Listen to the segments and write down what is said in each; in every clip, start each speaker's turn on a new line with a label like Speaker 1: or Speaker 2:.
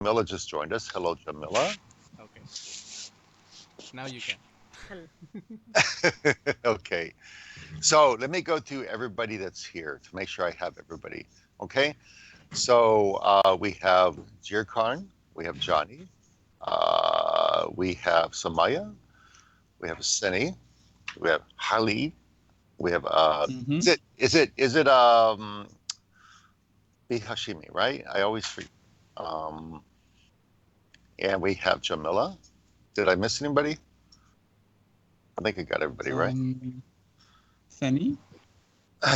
Speaker 1: Jamila just joined us. Hello, Jamila.
Speaker 2: Okay, now you can.
Speaker 3: Hello.
Speaker 1: Okay, so let me go through everybody that's here to make sure I have everybody. Okay, so we have Jirkan, we have Johnny, we have Samaya, we have Seni, we have Halid, we have
Speaker 4: Mm-hmm.
Speaker 1: is it Bihashimi, right? I always forget. Um, and we have Jamila. Did I miss anybody? I think I got everybody right.
Speaker 4: Sunny?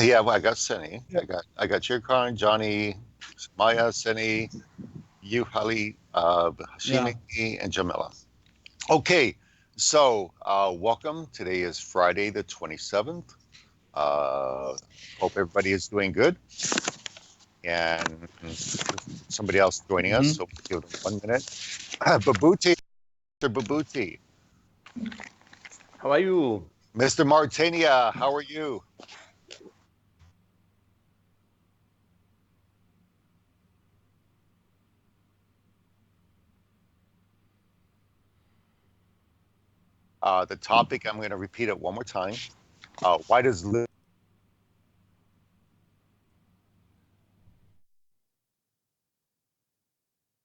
Speaker 1: Yeah, well, I got Seni.
Speaker 4: Yeah.
Speaker 1: I got Jirkan, Johnny, Maya, Seni, you, Hali,
Speaker 4: Yeah.
Speaker 1: Hashimi, and Jamila. Okay, so welcome. Today is Friday the 27th. Hope everybody is doing good. And somebody else joining us,
Speaker 4: Mm-hmm.
Speaker 1: so we'll give them 1 minute. Babuti, Mr. Babuti.
Speaker 5: How are you?
Speaker 1: Mr. Martania, how are you? The topic, I'm going to repeat it one more time. Why does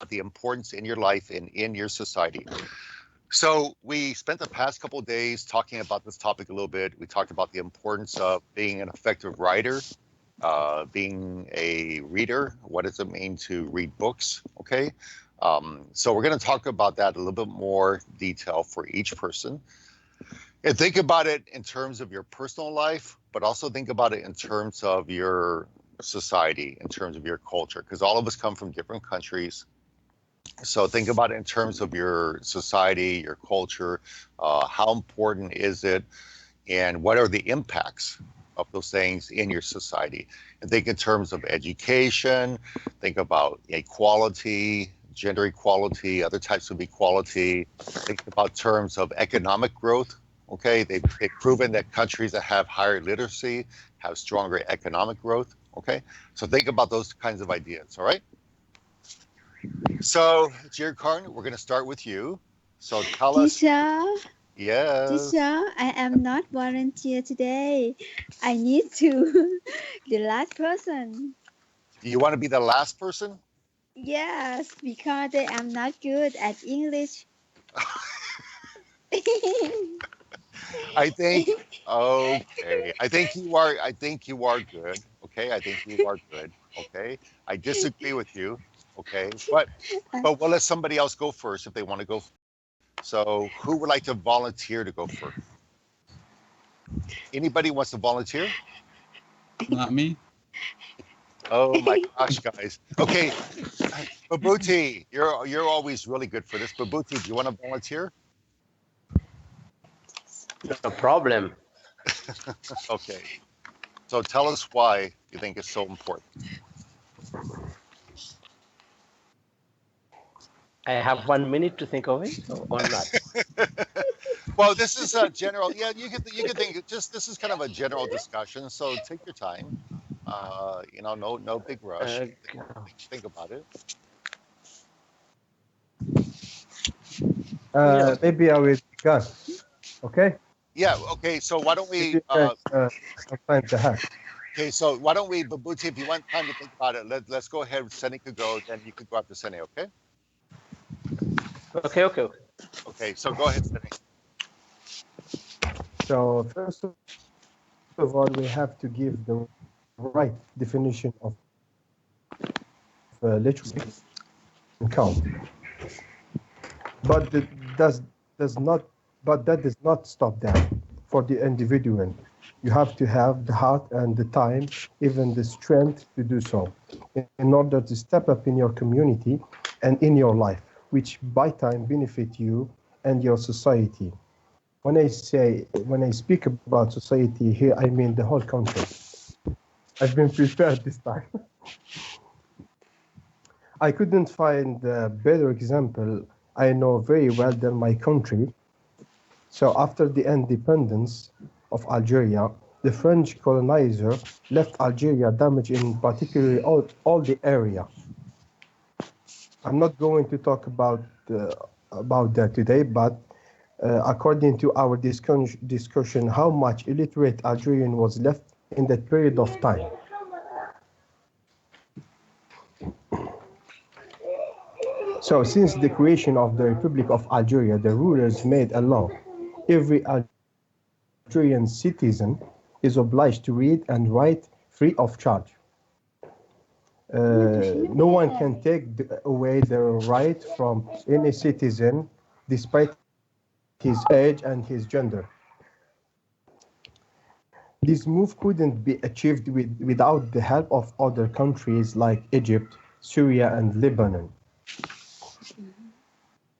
Speaker 1: the importance in your life and in your society? So we spent the past couple of days talking about this topic a little bit. We talked about the importance of being an effective writer, being a reader. What does it mean to read books? Okay. So we're going to talk about that a little bit more detail for each person. And think about it in terms of your personal life, but also think about it in terms of your society, in terms of your culture, because all of us come from different countries. So think about it in terms of your society, your culture, how important is it, and what are the impacts of those things in your society? And think in terms of education, think about equality, gender equality, other types of equality. Think about terms of economic growth. Okay, they've proven that countries that have higher literacy have stronger economic growth. Okay, so think about those kinds of ideas. All right. So, Jirkarn, we're going to start with you. So tell us.
Speaker 6: Teacher,
Speaker 1: Yes.
Speaker 6: teacher, I am not volunteer today. I need to the last person.
Speaker 1: You want to be the last person?
Speaker 6: Yes, because I am not good at English.
Speaker 1: I think. Okay. I think you are. I think you are good. Okay. I think you are good. Okay. I disagree with you. Okay. But we'll let somebody else go first if they want to go. So who would like to volunteer to go first? Anybody wants to volunteer?
Speaker 4: Not me.
Speaker 1: Oh my gosh, guys. Okay, Babuti, you're always really good for this. Babuti, do you want to volunteer?
Speaker 5: No problem.
Speaker 1: Okay. So tell us why you think it's so important.
Speaker 5: I have 1 minute to think of it or not.
Speaker 1: Well, this is a general. Yeah, you can think. Just this is kind of a general discussion. So take your time. No big rush. Think about it.
Speaker 7: Maybe I will discuss. Okay.
Speaker 1: Yeah. Okay. So why don't
Speaker 7: If
Speaker 1: we?
Speaker 7: you guys have time to have.
Speaker 1: Okay. So why don't we, Babuti, if you want time to think about it, let's go ahead. Seni could go, then you could go after Seni. Okay.
Speaker 5: Okay.
Speaker 1: Okay. So go ahead, Seni.
Speaker 7: So first of all, we have to give the right definition of literacy and count. But that does not stop there. For the individual, you have to have the heart and the time, even the strength to do so, in order to step up in your community and in your life, which by time benefit you and your society. When I speak about society here, I mean the whole country. I've been prepared this time. I couldn't find a better example. I know very well than my country. So after the independence of Algeria, the French colonizer left Algeria damaged in particularly all the area. I'm not going to talk about that today, but according to our discussion, how much illiterate Algerian was left in that period of time. So since the creation of the Republic of Algeria, the rulers made a law. Every Algerian citizen is obliged to read and write free of charge. No one can take away the right from any citizen despite his age and his gender. This move couldn't be achieved without the help of other countries like Egypt, Syria, and Lebanon.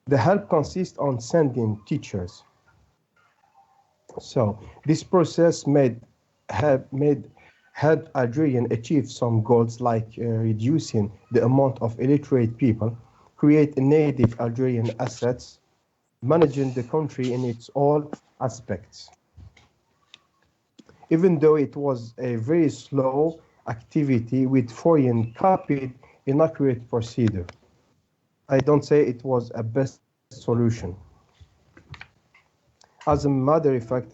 Speaker 7: The help consists on sending teachers. So this process helped Algerian achieve some goals like reducing the amount of illiterate people, create native Algerian assets, managing the country in its all aspects. Even though it was a very slow activity with foreign copied inaccurate procedure, I don't say it was a best solution. As a matter of fact,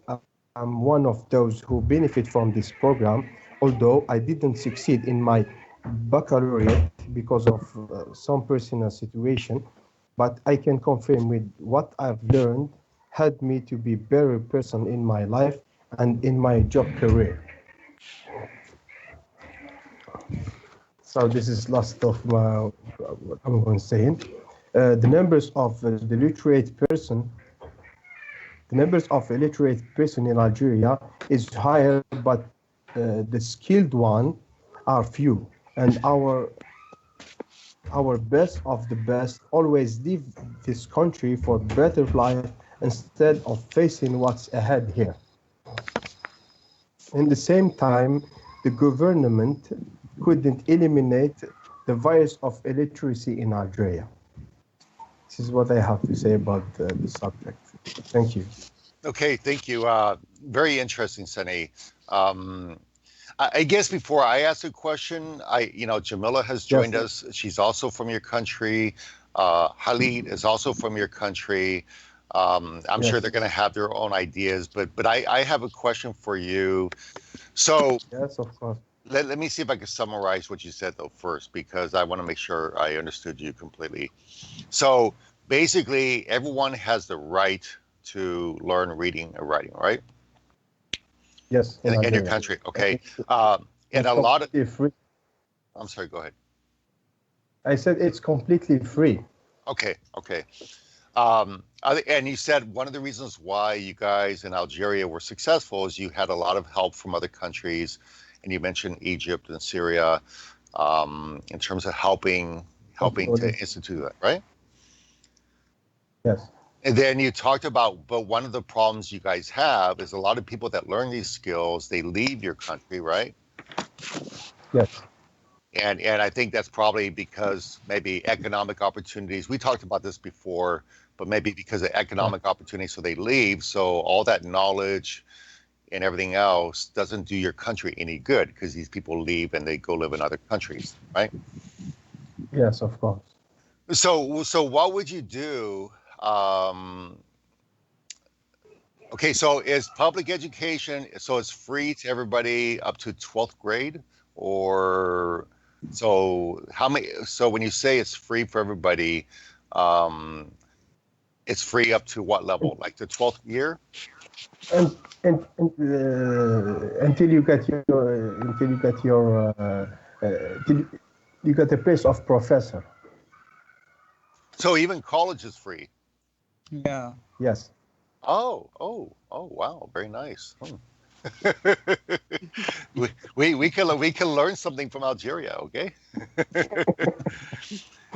Speaker 7: I'm one of those who benefit from this program, although I didn't succeed in my baccalaureate because of some personal situation, but I can confirm with what I've learned helped me to be a better person in my life and in my job career. So this is last of what I'm going to say. The numbers of illiterate person in Algeria is higher, but the skilled one are few, and our best of the best always leave this country for better life instead of facing what's ahead here. In the same time, the government couldn't eliminate the virus of illiteracy in Algeria. This is what I have to say about the subject. Thank you.
Speaker 1: Okay, thank you. Very interesting, Sani. I guess before I ask a question, Jamila has joined us. She's also from your country. Khalid is also from your country. I'm sure they're going to have their own ideas, but I have a question for you. So
Speaker 7: yes, of course.
Speaker 1: Let me see if I can summarize what you said though first, because I want to make sure I understood you completely. So basically, everyone has the right to learn reading and writing, right?
Speaker 7: Yes,
Speaker 1: in your country, okay. And a lot of
Speaker 7: free.
Speaker 1: I'm sorry, go ahead.
Speaker 7: I said it's completely free.
Speaker 1: Okay. And you said one of the reasons why you guys in Algeria were successful is you had a lot of help from other countries, and you mentioned Egypt and Syria in terms of helping to institute that, right?
Speaker 7: Yes.
Speaker 1: And then you talked about, but one of the problems you guys have is a lot of people that learn these skills, they leave your country, right?
Speaker 7: Yes.
Speaker 1: And I think that's probably because maybe economic opportunities. We talked about this before, but maybe because of economic opportunities, so they leave. So all that knowledge and everything else doesn't do your country any good because these people leave and they go live in other countries, right?
Speaker 7: Yes, of course.
Speaker 1: So what would you do? Okay, so is public education, so it's free to everybody up to 12th grade, or so how many? So when you say it's free for everybody, it's free up to what level? Like the 12th year?
Speaker 7: And until you get a place of professor.
Speaker 1: So even college is free.
Speaker 4: Yeah.
Speaker 7: Yes.
Speaker 1: Oh, wow, very nice. we can learn something from Algeria, okay?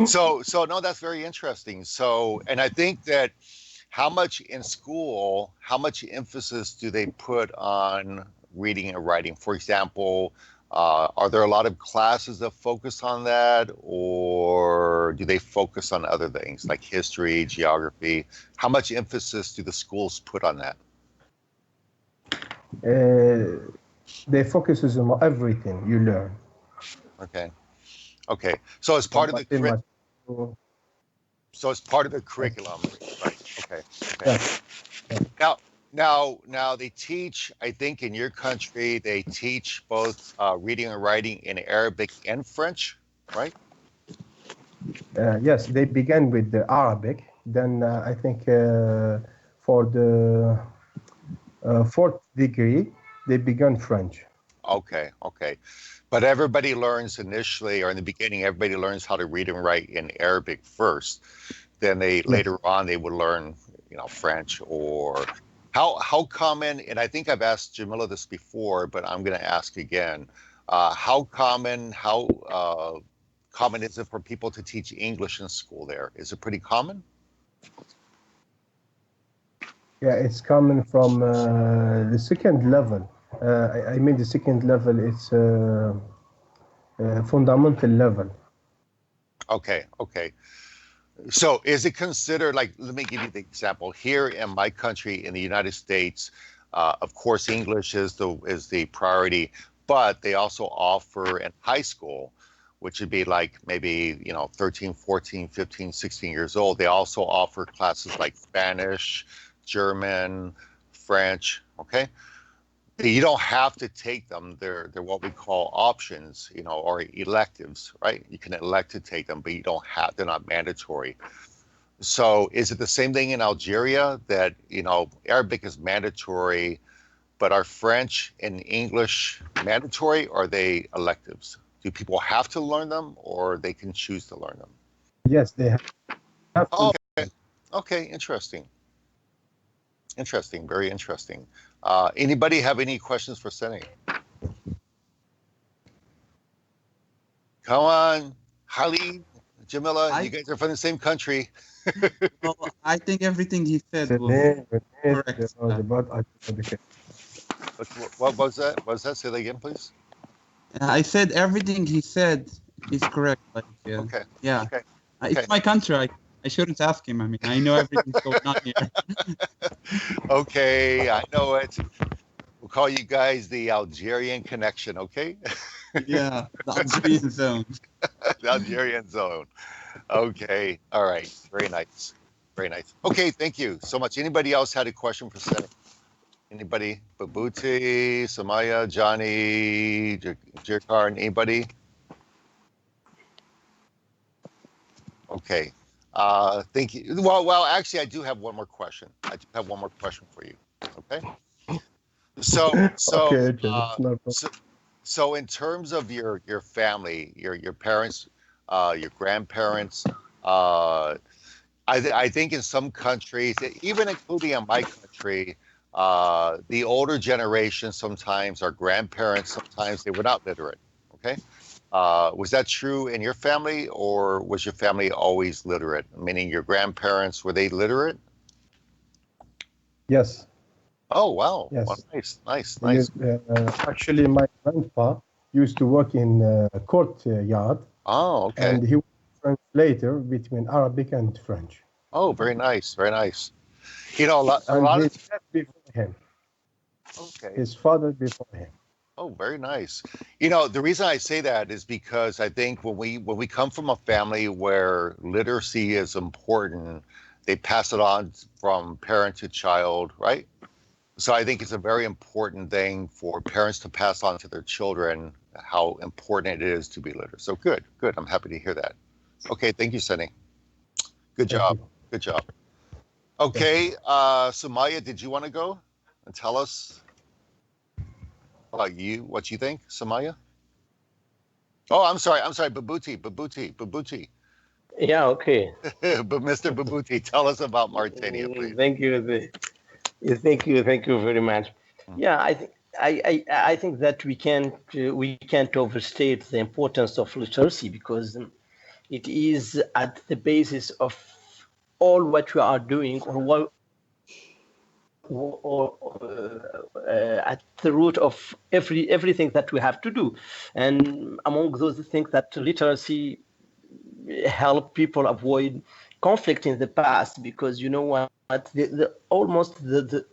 Speaker 1: So no, that's very interesting. So, and I think that how much in school, how much emphasis do they put on reading and writing? For example, are there a lot of classes that focus on that, or do they focus on other things like history, geography? How much emphasis do the schools put on that?
Speaker 7: They focus on everything you learn.
Speaker 1: Okay. So as part of the So it's part of the curriculum, right? Okay. Okay.
Speaker 7: Yes.
Speaker 1: Now they teach. I think in your country they teach both reading and writing in Arabic and French, right?
Speaker 7: Yes, they began with the Arabic. Then I think for the fourth degree, they began French.
Speaker 1: Okay. Okay. But everybody learns initially, or in the beginning, everybody learns how to read and write in Arabic first. Then they later on they would learn, French or how common. And I think I've asked Jamila this before, but I'm going to ask again. How common is it for people to teach English in school there? Is it pretty common?
Speaker 7: Yeah, it's coming from the second level. I mean, the second level is fundamental level.
Speaker 1: Okay. Okay. So is it considered, like, let me give you the example. Here in my country, in the United States, of course, English is the priority, but they also offer in high school, which would be like maybe, 13, 14, 15, 16 years old. They also offer classes like Spanish, German, French, okay? You don't have to take them. They're what we call options, or electives, right? You can elect to take them, but you don't have. They're not mandatory. So, is it the same thing in Algeria that Arabic is mandatory, but are French and English mandatory, or are they electives? Do people have to learn them, or they can choose to learn them?
Speaker 7: Yes, they have.
Speaker 1: Oh, okay, interesting. Interesting, very interesting. Anybody have any questions for Seni? Come on, Halid, Jamila, you guys are from the same country.
Speaker 4: Well, I think everything he said was correct.
Speaker 1: What was that? What was that? Say that again, please.
Speaker 4: I said everything he said is correct. Like,
Speaker 1: Okay.
Speaker 4: Yeah.
Speaker 1: Okay.
Speaker 4: It's my country. I shouldn't ask him. I mean, I know everything's going on here.
Speaker 1: Okay, I know it. We'll call you guys the Algerian connection, okay?
Speaker 4: Yeah, the Algerian zone.
Speaker 1: The Algerian zone. Okay, all right. Very nice. Very nice. Okay, thank you so much. Anybody else had a question for Seni? Anybody? Babuti, Samaya, Johnny, Jirkar, anybody? Okay. Thank you. Well, actually, I do have one more question. I do have one more question for you. Okay. So in terms of your family, your parents, your grandparents, I think in some countries, even including in my country, the older generation sometimes, our grandparents, sometimes they were not literate. Okay. Was that true in your family, or was your family always literate? Meaning your grandparents, were they literate?
Speaker 7: Yes.
Speaker 1: Oh, wow.
Speaker 7: Yes.
Speaker 1: Well, nice.
Speaker 7: Actually, my grandpa used to work in a courtyard.
Speaker 1: Oh, okay.
Speaker 7: And he was a translator between Arabic and French.
Speaker 1: Oh, very nice. Very nice. A lot
Speaker 7: his dad before him.
Speaker 1: Okay.
Speaker 7: His father before him.
Speaker 1: Oh, very nice. The reason I say that is because I think when we come from a family where literacy is important, they pass it on from parent to child, right? So I think it's a very important thing for parents to pass on to their children how important it is to be literate. So good. I'm happy to hear that. Okay, thank you, Seni. Good job. Good job. Okay, Sumaya, did you want to go and tell us about what you think, Samaya? Oh, I'm sorry, Babuti.
Speaker 5: Yeah, okay.
Speaker 1: But Mr. Babuti, tell us about Mauritania, please.
Speaker 5: Thank you. Thank you very much. Yeah, I think that we can't overstate the importance of literacy, because it is at the basis of all what we are doing, at the root of everything that we have to do. And among those things, that literacy help people avoid conflict in the past, because almost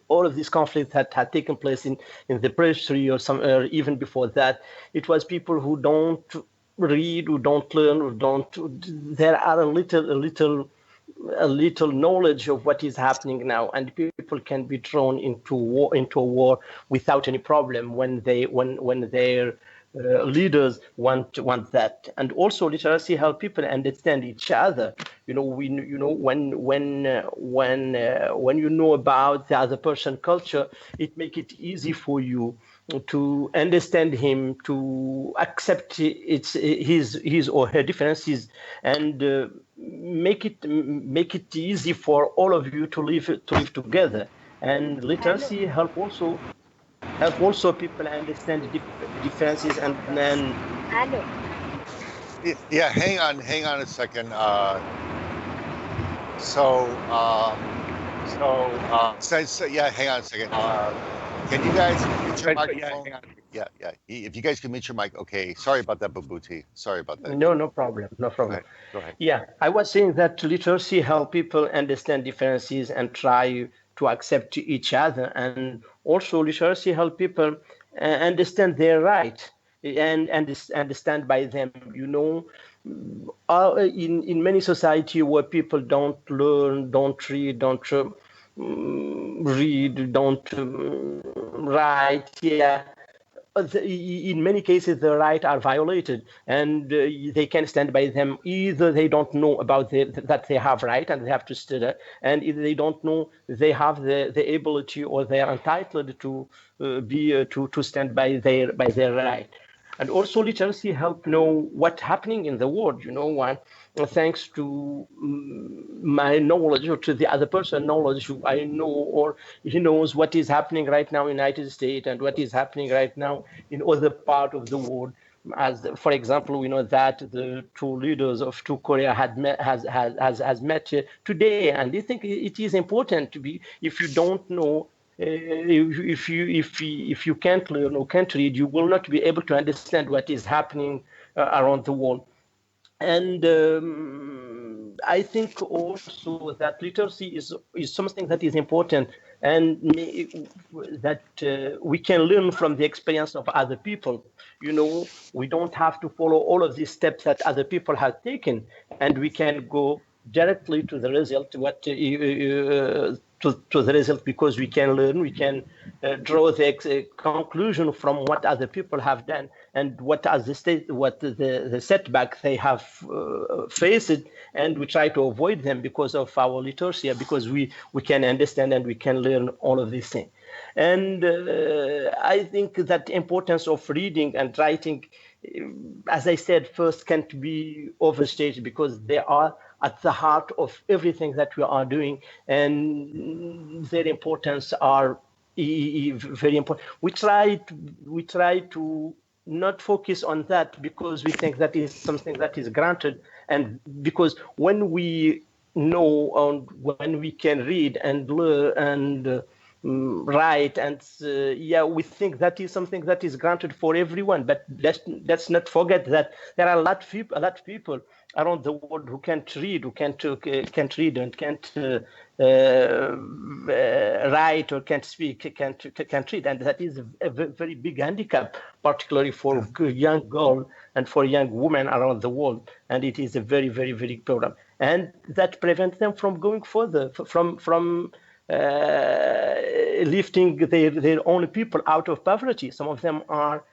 Speaker 5: all of these conflicts that had taken place in the prehistory or even before that, it was people who don't read, who don't learn, there are a little a little knowledge of what is happening now, and people can be thrown into a war without any problem when their leaders want that. And also literacy help people understand each other. When you know about the other person's culture, it make it easy for you to understand him, to accept his or her differences, and make it easy for all of you to live together. And literacy help also people understand differences, and then
Speaker 6: Hello.
Speaker 1: Yeah, hang on a second. Yeah, hang on a second. Can you guys mute your microphone? Yeah. If you guys can mute your mic, okay. Sorry about that, Babuti. Sorry about that.
Speaker 5: no problem.
Speaker 1: Go ahead.
Speaker 5: Yeah, I was saying that literacy help people understand differences and try to accept each other, and also literacy help people understand their right and understand by them. In many society where people don't learn, don't read, don't read, don't write, yeah, in many cases the rights are violated, and they can stand by them. Either they don't know about that they have right and they have to study, and either they don't know they have the ability or they are entitled to to stand by their right. And also literacy help know what's happening in the world. Thanks to my knowledge, or to the other person knowledge, who I know, or he knows what is happening right now in the United States and what is happening right now in other part of the world. As for example, we know that the two leaders of two Korea has met today, and I think it is important to be. If you don't know, if you can't learn or can't read, you will not be able to understand what is happening around the world. And I think also that literacy is something that is important, and that we can learn from the experience of other people. We don't have to follow all of these steps that other people have taken, and we can go directly to the result. To the result, because we can learn, we can draw the conclusion from what other people have done, and what the setback they have faced, and we try to avoid them because of our literacy, because we can understand and we can learn all of these things. And I think that importance of reading and writing, as I said, first can't be overstated, because they are at the heart of everything that we are doing, and their importance are very important. We try to not focus on that, because we think that is something that is granted, and because when we know, and when we can read and learn and write, and we think that is something that is granted for everyone. But let's not forget that there are a lot of people around the world who can't read, who can't read and can't write, or can't speak, can't read, and that is a very big handicap, particularly for young girls and for young women around the world. And it is a very, very, very big problem, and that prevents them from going further, from lifting their own people out of poverty. Some of them are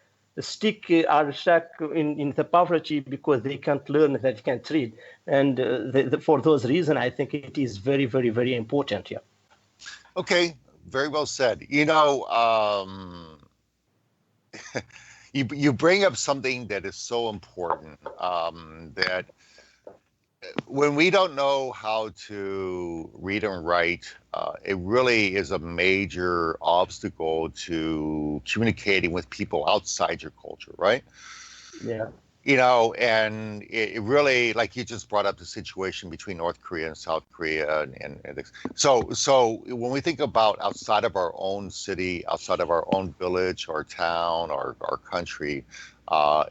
Speaker 5: stuck in the poverty because they can't learn, that they can't read, and for those reasons, I think it is very, very, very important. Yeah.
Speaker 1: Okay, very well said. You bring up something that is so important, that when we don't know how to read and write, it really is a major obstacle to communicating with people outside your culture, right?
Speaker 5: Yeah.
Speaker 1: And it really, like you just brought up the situation between North Korea and South Korea, and so when we think about outside of our own city, outside of our own village or town or our country,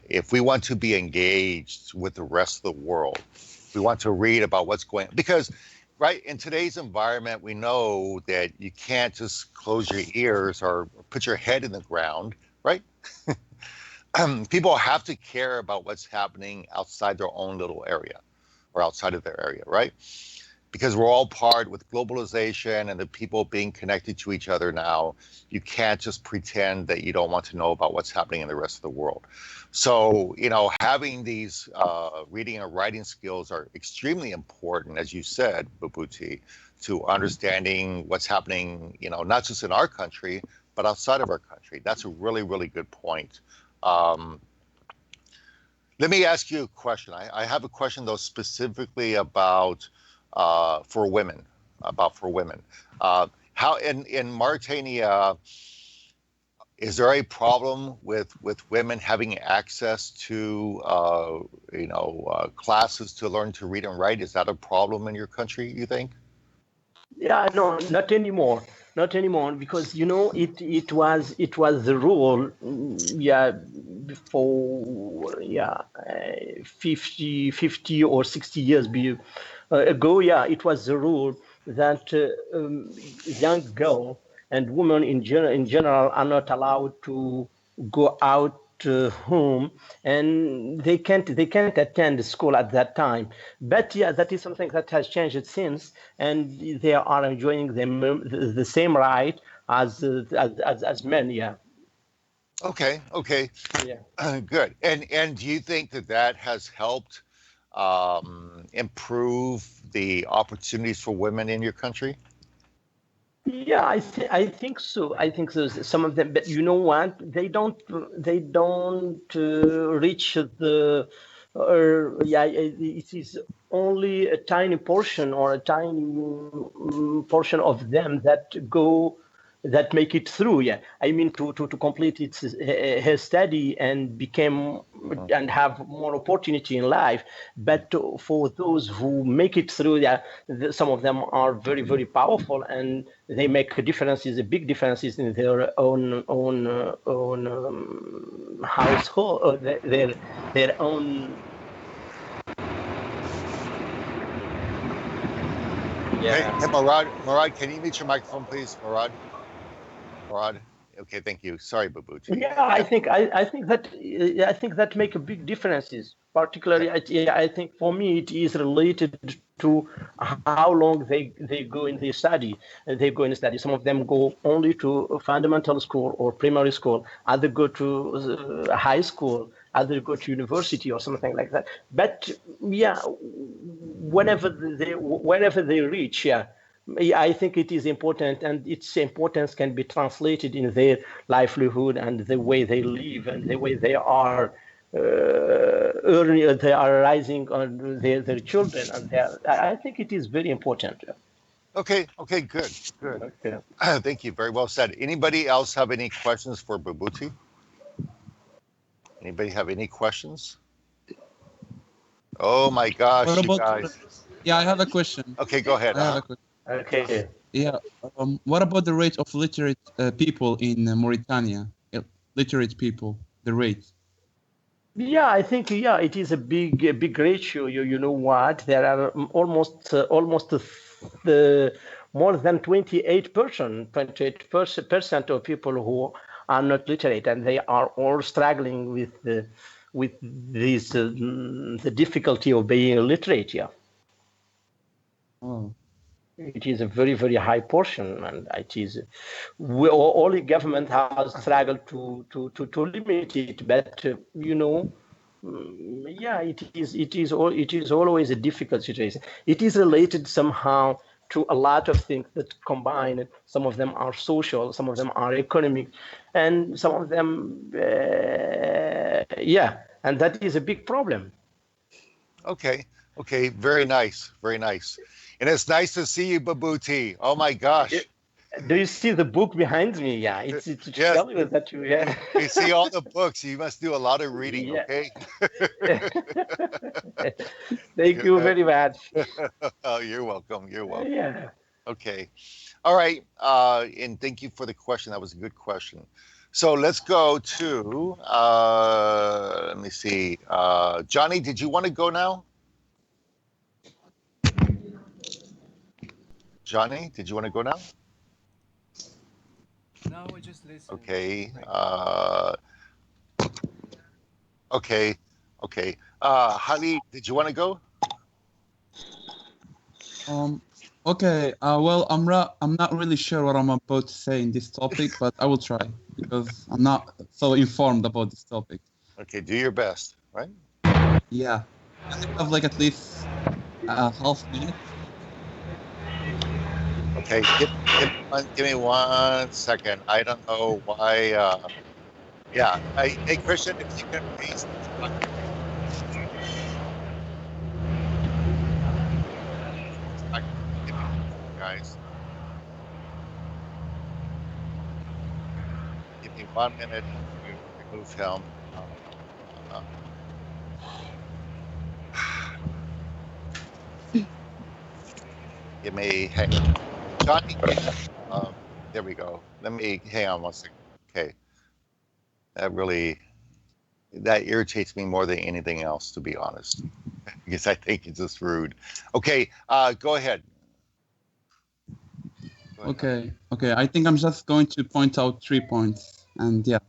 Speaker 1: if we want to be engaged with the rest of the world, we want to read about what's going on, because right in today's environment, we know that you can't just close your ears or put your head in the ground, right? People have to care about what's happening outside their own little area or outside of their area, right? because we're all part with globalization and the people being connected to each other now. You can't just pretend that you don't want to know about what's happening in the rest of the world. So, having these reading and writing skills are extremely important, as you said, Babuti, to understanding what's happening, not just in our country, but outside of our country. That's a really, really good point. Let me ask you a question. I have a question, though, specifically about for women. How in Mauritania, is there a problem with women having access to classes to learn to read and write? Is that a problem in your country, you think?
Speaker 5: Yeah, no, not anymore. Not anymore, because it was the rule, before 50 or 60 years ago. Yeah, it was the rule that young girl and women in general are not allowed to go out home, and they can't attend school at that time. But yeah, that is something that has changed since, and they are enjoying the same right as men. Yeah.
Speaker 1: Okay.
Speaker 5: Yeah.
Speaker 1: Good. And do you think that has helped improve the opportunities for women in your country?
Speaker 5: Yeah, I think so. I think so. Some of them, but you know what? They don't reach the. It is only a tiny portion, or a tiny portion of them that make it through. Yeah, I mean to complete her study and and have more opportunity in life. But for those who make it through, yeah, some of them are very, very powerful, and they make big differences in their own household, or their own.
Speaker 1: Hey,
Speaker 5: Yeah.
Speaker 1: Murad, can you mute your microphone, please, Murad? Okay, thank you. Sorry, Babuti.
Speaker 5: Yeah, I think that make a big differences. Particularly, I think for me it is related to how long they go in the study. They go in the study. Some of them go only to fundamental school or primary school. Others go to high school. Others go to university or something like that. But yeah, whenever they reach, yeah. I think it is important, and its importance can be translated in their livelihood and the way they live and the way they are earning, they are rising on their children, and I think it is very important.
Speaker 1: Okay, good.
Speaker 5: Okay.
Speaker 1: Thank you. Very well said. Anybody else have any questions for Babuti? Anybody have any questions? Oh my gosh,
Speaker 4: What
Speaker 1: you
Speaker 4: about?
Speaker 1: guys.
Speaker 4: Yeah, I have a question.
Speaker 1: Okay, go ahead.
Speaker 4: I have a question.
Speaker 5: Okay.
Speaker 4: Yeah. What about the rate of literate people in Mauritania? Literate people, the rate.
Speaker 5: Yeah, I think it is a big ratio. You know what? There are almost more than 28% of people who are not literate, and they are all struggling with this the difficulty of being literate. Yeah.
Speaker 4: Oh.
Speaker 5: It is a very, very high portion, and it is all the government has struggled to limit it. But yeah, it is always a difficult situation. It is related somehow to a lot of things that combine. Some of them are social, some of them are economic, and some of them, yeah, and that is a big problem.
Speaker 1: Okay, very nice. And it's nice to see you, Babuti. Oh my gosh.
Speaker 5: Do you see the book behind me? Yeah, it's
Speaker 1: Yes.
Speaker 5: tell you that you. Yeah.
Speaker 1: We see all the books. You must do a lot of reading,
Speaker 5: Yeah.
Speaker 1: okay?
Speaker 5: Thank you very much.
Speaker 1: Oh, you're welcome.
Speaker 5: Yeah.
Speaker 1: Okay. All right. And thank you for the question. That was a good question. So let's go to, let me see. Johnny, did you want to go now? Johnny, did you want to go now?
Speaker 2: No, we're just listening.
Speaker 1: Okay. Okay. Hali, did you want to go?
Speaker 4: Um, okay. Well, I'm not really sure what I'm about to say in this topic, but I will try because I'm not so informed about this topic.
Speaker 1: Okay, do your best, right?
Speaker 4: Yeah. Can we have like at least a half minute?
Speaker 1: Okay, give me 1 second. I don't know why. Yeah, hey Christian, if you can please, give me guys, give me 1 minute to remove him. Uh, give me, hey, Johnny. There we go. Let me hang on 1 second. Okay, that irritates me more than anything else, to be honest, because I think it's just rude. Okay, go ahead.
Speaker 4: Okay. I think I'm just going to point out 3 points, and yeah.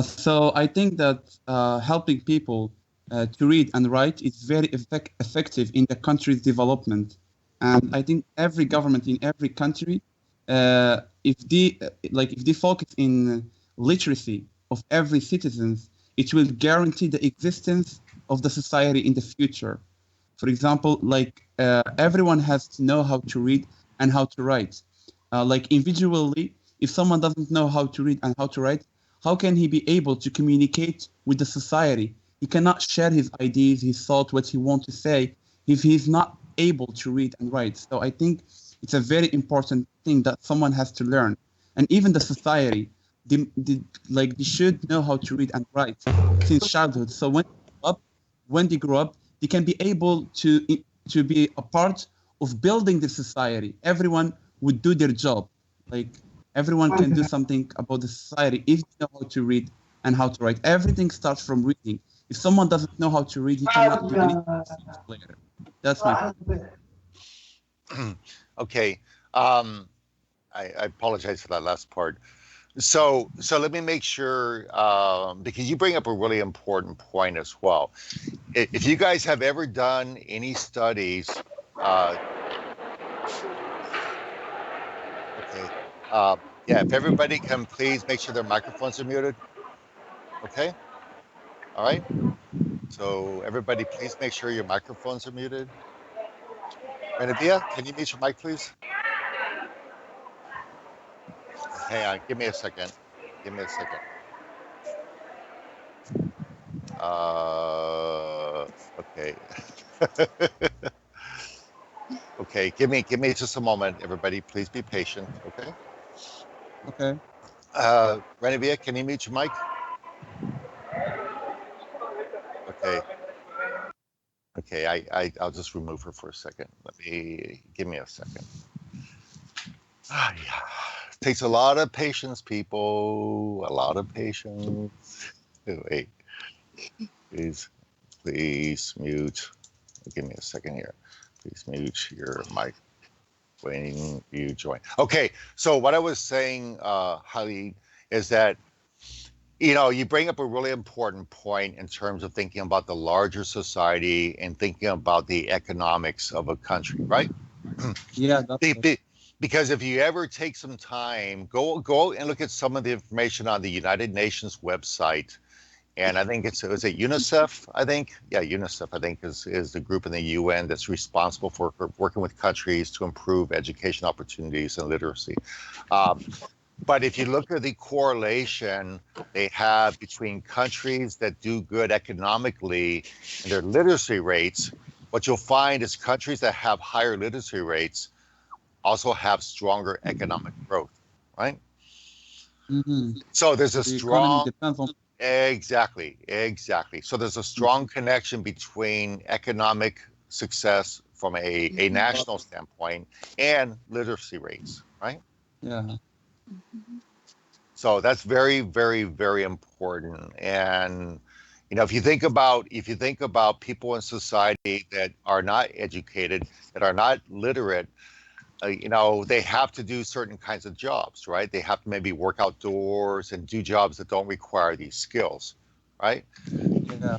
Speaker 4: So I think that helping people to read and write is very effective in the country's development, and I think every government in every country, if they focus in literacy of every citizens, it will guarantee the existence of the society in the future. For example, everyone has to know how to read and how to write. Like individually, if someone doesn't know how to read and how to write, how can he be able to communicate with the society? He cannot share his ideas, his thoughts, what he wants to say, if he's not able to read and write. So I think it's a very important thing that someone has to learn. And even the society, they should know how to read and write since childhood. So when they grow up, they can be able to be a part of building the society. Everyone would do their job. Like everyone can do something about the society if they know how to read and how to write. Everything starts from reading. If someone doesn't know how to read, he cannot do anything later. That's my point.
Speaker 1: Okay. I apologize for that last part. So let me make sure, because you bring up a really important point as well. If you guys have ever done any studies, okay, yeah, if everybody can please make sure their microphones are muted. Okay, all right. So everybody, please make sure your microphones are muted. Renavia, can you mute your mic, please? Hang on, give me a second. Give me a second. Okay. Okay, give me just a moment, everybody. Please be patient. Okay.
Speaker 4: Okay.
Speaker 1: Renavia, can you mute your mic? Okay. Okay, I'll just remove her for a second. Give me a second. Yeah. Takes a lot of patience, people. A lot of patience. Wait. Please mute. Give me a second here. Please mute your mic when you join. Okay, so what I was saying, Halid, is that you bring up a really important point in terms of thinking about the larger society and thinking about the economics of a country, right?
Speaker 4: Yeah, that's
Speaker 1: Because if you ever take some time, go and look at some of the information on the United Nations website. And I think is it UNICEF? I think, yeah, UNICEF. I think is the group in the UN that's responsible for working with countries to improve education opportunities and literacy. But if you look at the correlation they have between countries that do good economically and their literacy rates, what you'll find is countries that have higher literacy rates also have stronger economic growth, right?
Speaker 4: Mm-hmm.
Speaker 1: So there's a
Speaker 4: the
Speaker 1: strong
Speaker 4: economy depends on.
Speaker 1: Exactly. So there's a strong connection between economic success from a national standpoint and literacy rates, right?
Speaker 4: Yeah.
Speaker 1: So that's very, very, very important. And if you think about people in society that are not educated, that are not literate, they have to do certain kinds of jobs, right? They have to maybe work outdoors and do jobs that don't require these skills, right?
Speaker 4: Yeah.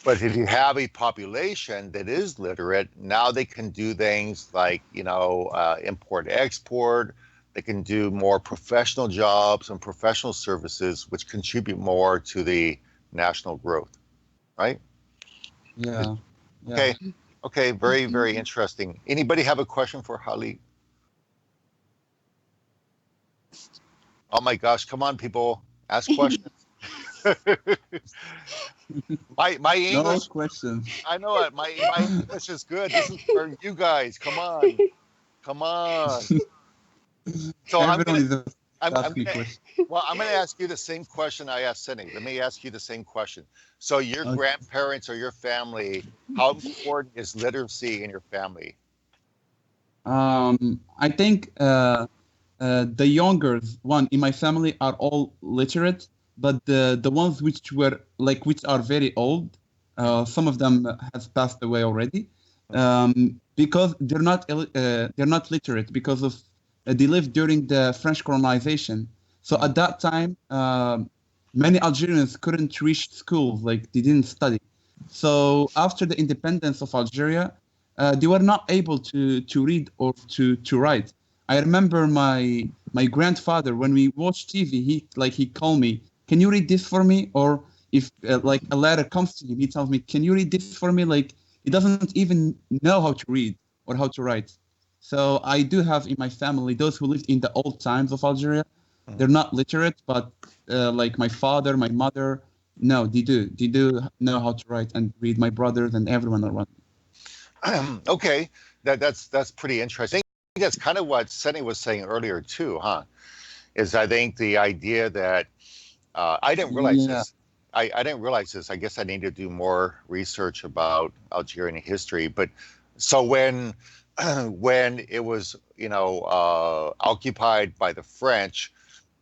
Speaker 1: But if you have a population that is literate, now they can do things like, import, export. They can do more professional jobs and professional services, which contribute more to the national growth, right?
Speaker 4: Yeah.
Speaker 1: Okay. Okay. Very, very interesting. Anybody have a question for Hali? Oh my gosh! Come on, people, ask questions. my English.
Speaker 4: No questions.
Speaker 1: I know it. My English is good. This is for you guys. Come on, come on. So
Speaker 4: Everyone is
Speaker 1: I'm
Speaker 4: asking
Speaker 1: gonna,
Speaker 4: questions.
Speaker 1: well, I'm going to ask you the same question I asked Cindy. Let me ask you the same question. So your
Speaker 4: Okay.
Speaker 1: grandparents or your family, how important is literacy in your family?
Speaker 4: I think the younger one in my family are all literate, but the ones which are very old, some of them has passed away already, because they're not literate because of they lived during the French colonization. So at that time, many Algerians couldn't reach schools, like they didn't study. So after the independence of Algeria, they were not able to read or to write. I remember my grandfather, when we watched TV, he called me, "Can you read this for me?" Or if like a letter comes to him, he tells me, "Can you read this for me?" Like he doesn't even know how to read or how to write. So I do have in my family those who lived in the old times of Algeria. They're not literate, but like my father, my mother, no, they do know how to write and read. My brothers and everyone around me.
Speaker 1: Okay, that's pretty interesting. I think that's kind of what Sunny was saying earlier too, huh? Is I think the idea that I didn't realize this. I didn't realize this. I guess I need to do more research about Algerian history. But so when it was occupied by the French,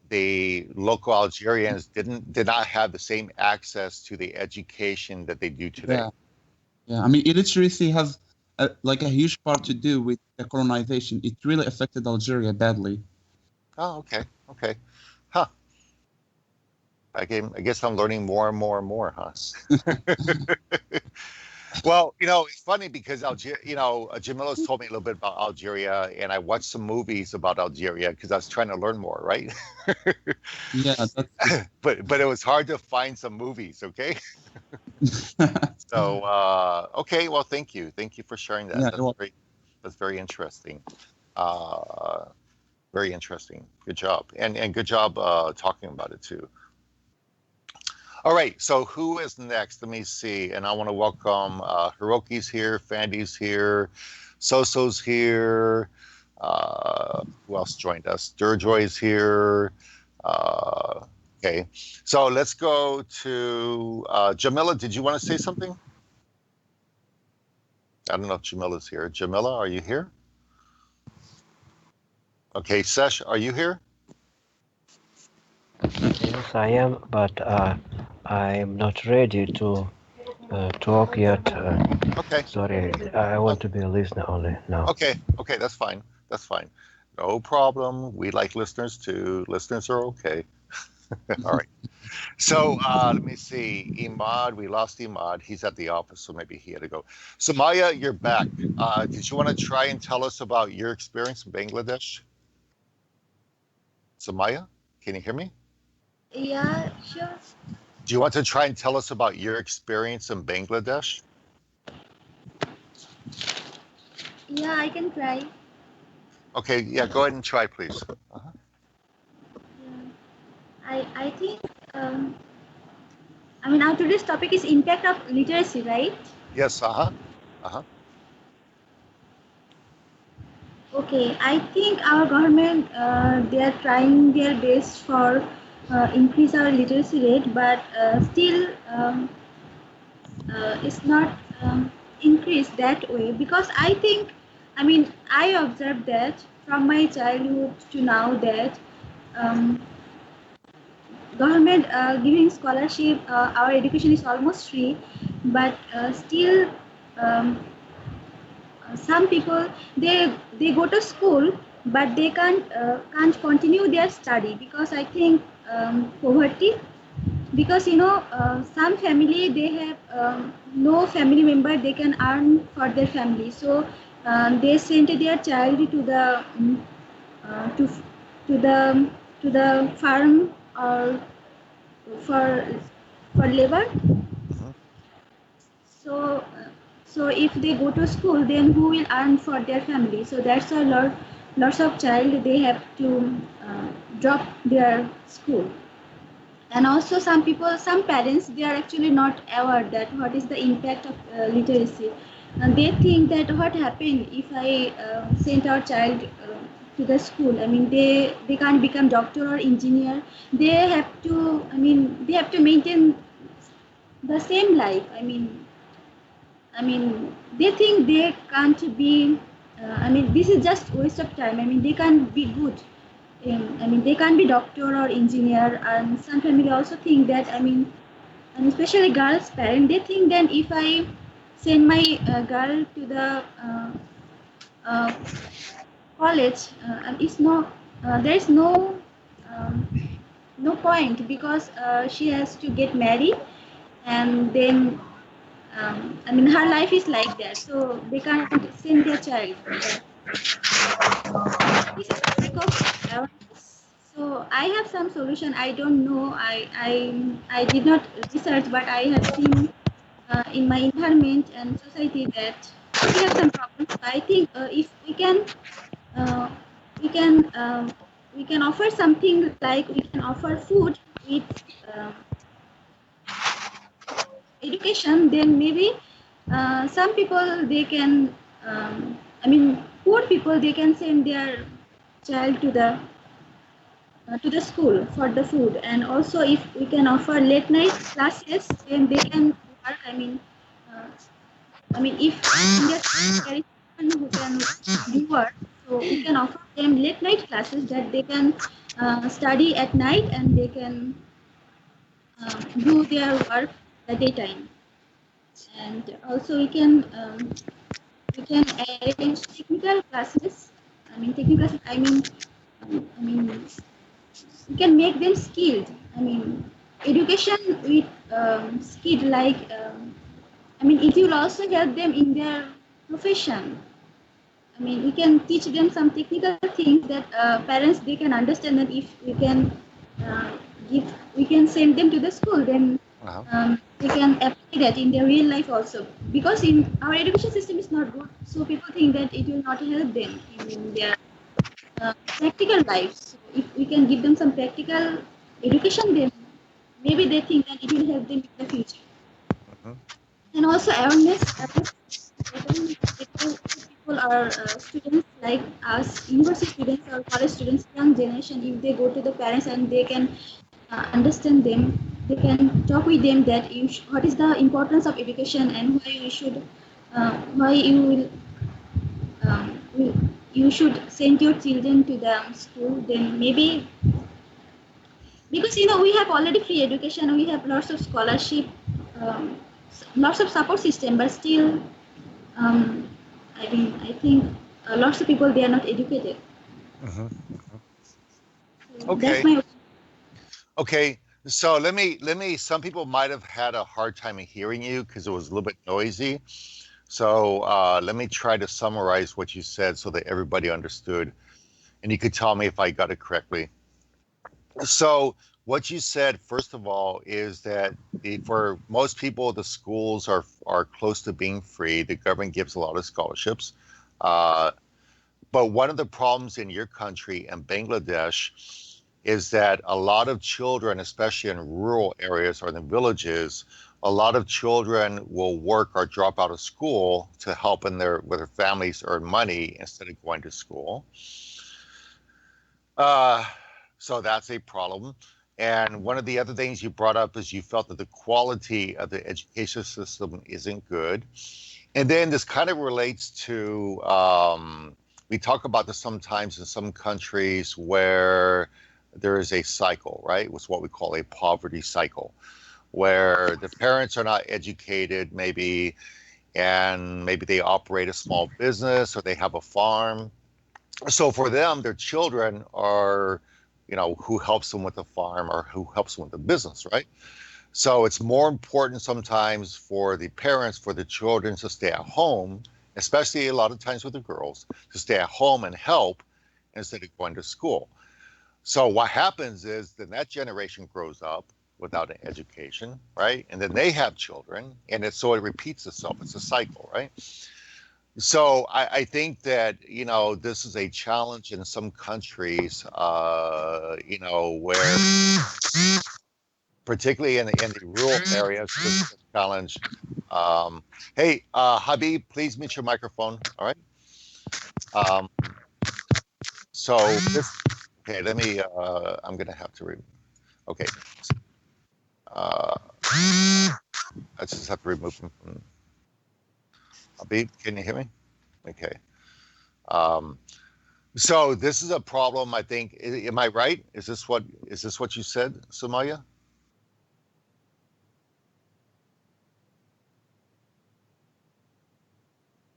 Speaker 1: the local Algerians did not have the same access to the education that they do today.
Speaker 4: Yeah. I mean, illiteracy has like a huge part to do with the colonization. It really affected Algeria badly.
Speaker 1: Oh, okay, huh? I guess I'm learning more and more and more, huh? Well, it's funny because Jamila's told me a little bit about Algeria, and I watched some movies about Algeria because I was trying to learn more, right?
Speaker 4: Yeah, that's
Speaker 1: but it was hard to find some movies, okay? So okay, well, thank you for sharing that.
Speaker 4: Yeah,
Speaker 1: That's very interesting. Very interesting. Good job, and good job talking about it too. All right, so who is next? Let me see. And I want to welcome Hiroki's here, Fandi's here, Soso's here. Who else joined us? Durjoy's here. Okay, so let's go to Jamila. Did you want to say something? I don't know if Jamila's here. Jamila, are you here? Okay, Sesh, are you here?
Speaker 3: Yes, I am, but I am not ready to talk yet.
Speaker 1: Okay.
Speaker 3: Sorry, I want to be a listener only now.
Speaker 1: Okay, that's fine. That's fine. No problem. We like listeners too. Listeners are okay. All right. So let me see. Imad, we lost Imad. He's at the office, so maybe he had to go. So Maya, you're back. Did you want to try and tell us about your experience in Bangladesh? So Maya, can you hear me?
Speaker 6: Yeah, sure.
Speaker 1: Do you want to try and tell us about your experience in Bangladesh?
Speaker 6: Yeah, I can try.
Speaker 1: Okay, yeah, go ahead and try, please. Uh-huh.
Speaker 6: Yeah. I think our today's topic is impact of literacy, right?
Speaker 1: Yes,
Speaker 6: Okay, I think our government they are trying their best for increase our literacy rate, but still it's not increased that way, because I observed that from my childhood to now that government giving scholarship, our education is almost free, but still um, some people they go to school, but they can't continue their study because I think poverty. because some family they have no family member they can earn for their family, so they send their child to the to to the to the farm or for labor.
Speaker 1: Mhm.
Speaker 6: So so if they go to school, then who will earn for their family? So that's a lots of child they have to drop their school. And also some parents they are actually not aware that what is the impact of literacy, and they think that what happened if I send our child to the school. I mean, they can't become doctor or engineer. They have to, I mean, they have to maintain the same life. I mean, they think they can't be I mean, this is just waste of time. I mean, they can't be good. I mean, they can't be doctor or engineer. And some family also think that, I mean, and especially girls parent, they think that if I send my girl to the uh, college, and it's no there is um, no point, because she has to get married, and then I mean, her life is like that, so they can't send their child there. This is the lack of awareness. So I have some solution. I don't know. I did not research, but I have seen in my environment and society that we have some problems. I think if uh, we can we can offer something, like we can offer food with uh, education, then maybe some people they can I mean, poor people they can send their child to the school for the food. And also if we can offer late night classes, then they can work. Uh, I mean, if in their there is someone who can do work, so we can offer them late night classes that they can study at night, and they can do their work at the daytime. And also we can arrange technical classes. I mean, technical classes. I mean, we can make them skilled. I mean, education with skill, like I mean, it will also help them in their profession. I mean, we can teach them some technical things that parents they can understand. That if we can uh, give, we can send them to the school, then
Speaker 1: Uh-huh.
Speaker 6: they can apply that in their real life also. Because in our education system is not good, so people think that it will not help them in their practical lives. So if we can give them some practical education, then maybe they think that it will help them in the future.
Speaker 1: Mhm.
Speaker 6: And also awareness is important. People are students like us, university students or college students, young generation. If they go to the parents and they can understand them, they can talk with them that what is the importance of education, and why you should, why will, you should send your children to the school. Then maybe, because we have already free education, we have lots of scholarship, um, lots of support system, but still um, I mean, I think lots of people they are not educated.
Speaker 1: Mhm.
Speaker 6: So that's
Speaker 1: Okay.
Speaker 6: my
Speaker 1: Okay. So let me. Some people might have had a hard time in hearing you because it was a little bit noisy. So let me try to summarize what you said so that everybody understood, and you could tell me if I got it correctly. So what you said, first of all, is that for most people, the schools are close to being free. The government gives a lot of scholarships. Uh, but one of the problems in your country and Bangladesh is that a lot of children, especially in rural areas or in the villages, a lot of children will work or drop out of school to help with their families earn money instead of going to school. Uh, so that's a problem. And one of the other things you brought up is you felt that the quality of the education system isn't good. And then this kind of relates to we talk about this sometimes in some countries where there is a cycle, right? It's what we call a poverty cycle, where the parents are not educated, maybe, and maybe they operate a small business or they have a farm. So for them, their children are, who helps them with the farm or who helps them with the business, right? So it's more important sometimes for the parents, for the children to stay at home, especially a lot of times with the girls, to stay at home and help instead of going to school. So what happens is then that generation grows up without an education, right? And then they have children, and it repeats itself. It's a cycle, right? So I think that this is a challenge in some countries, where particularly in the rural areas, this is a challenge. Hey, Habib, please mute your microphone. All right. So this. Okay, let me. I'm gonna have to. Okay. I just have to remove him from. Habib, can you hear me? Okay. So this is a problem. I think. Am I right? Is this what you said, Sumaya?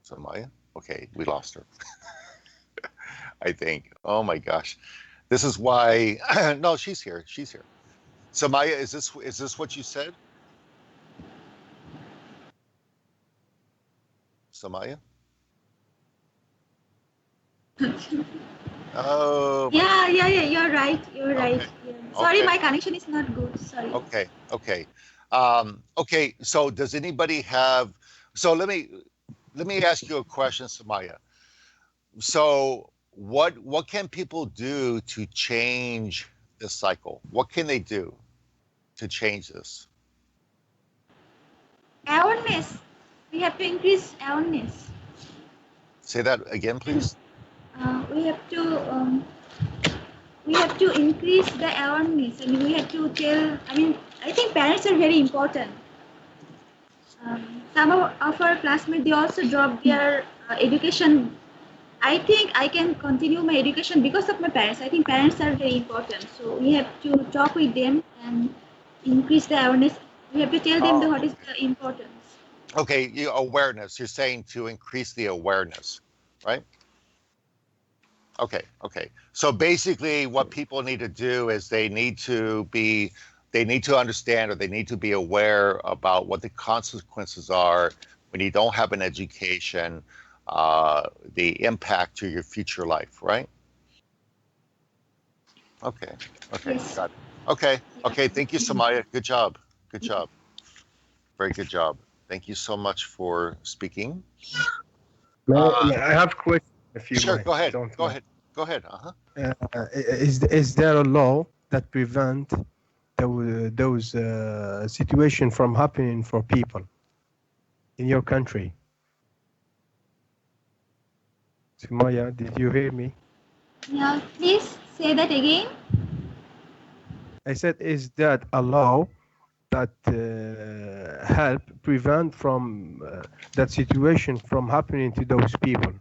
Speaker 1: Sumaya? Okay, we lost her. I think. Oh my gosh. This is why. No, she's here. She's here. Samaya, is this what you said? Samaya? Oh.
Speaker 6: Yeah, you're right. You're right.
Speaker 1: Okay.
Speaker 6: Yeah. Sorry,
Speaker 1: Okay.
Speaker 6: my connection is not good. Sorry.
Speaker 1: Okay. Okay. Okay. So does anybody have? So let me ask you a question, Samaya. So what can people do to change this cycle? What can they do to change this?
Speaker 6: Awareness. We have to increase awareness.
Speaker 1: Say that again, please.
Speaker 6: We have to increase the awareness. I mean, we have to tell. I mean, I think parents are very important. Some of our classmates, they also dropped their education. I think I can continue my education because of my parents. I think parents are very important. So we have to talk with them and increase the awareness. We have to tell them what is the importance.
Speaker 1: Okay, awareness. You're saying to increase the awareness, right? Okay. So basically what people need to do is they need to understand, or they need to be aware about what the consequences are when you don't have an education, the impact to your future life, right? Okay.
Speaker 6: Yes.
Speaker 1: Got it. Okay, thank you, Samaya. Good job. Very good job. Thank you so much for speaking.
Speaker 7: I have a question. If you
Speaker 1: Sure,
Speaker 7: mind,
Speaker 1: go ahead.
Speaker 7: don't
Speaker 1: Go
Speaker 7: mind.
Speaker 1: ahead.
Speaker 7: Is there a law that prevent those situation from happening for people in your country? Sumaya, did you hear me?
Speaker 6: Yeah, please say that again.
Speaker 7: I said, is that a law that help prevent from that situation from happening to those people?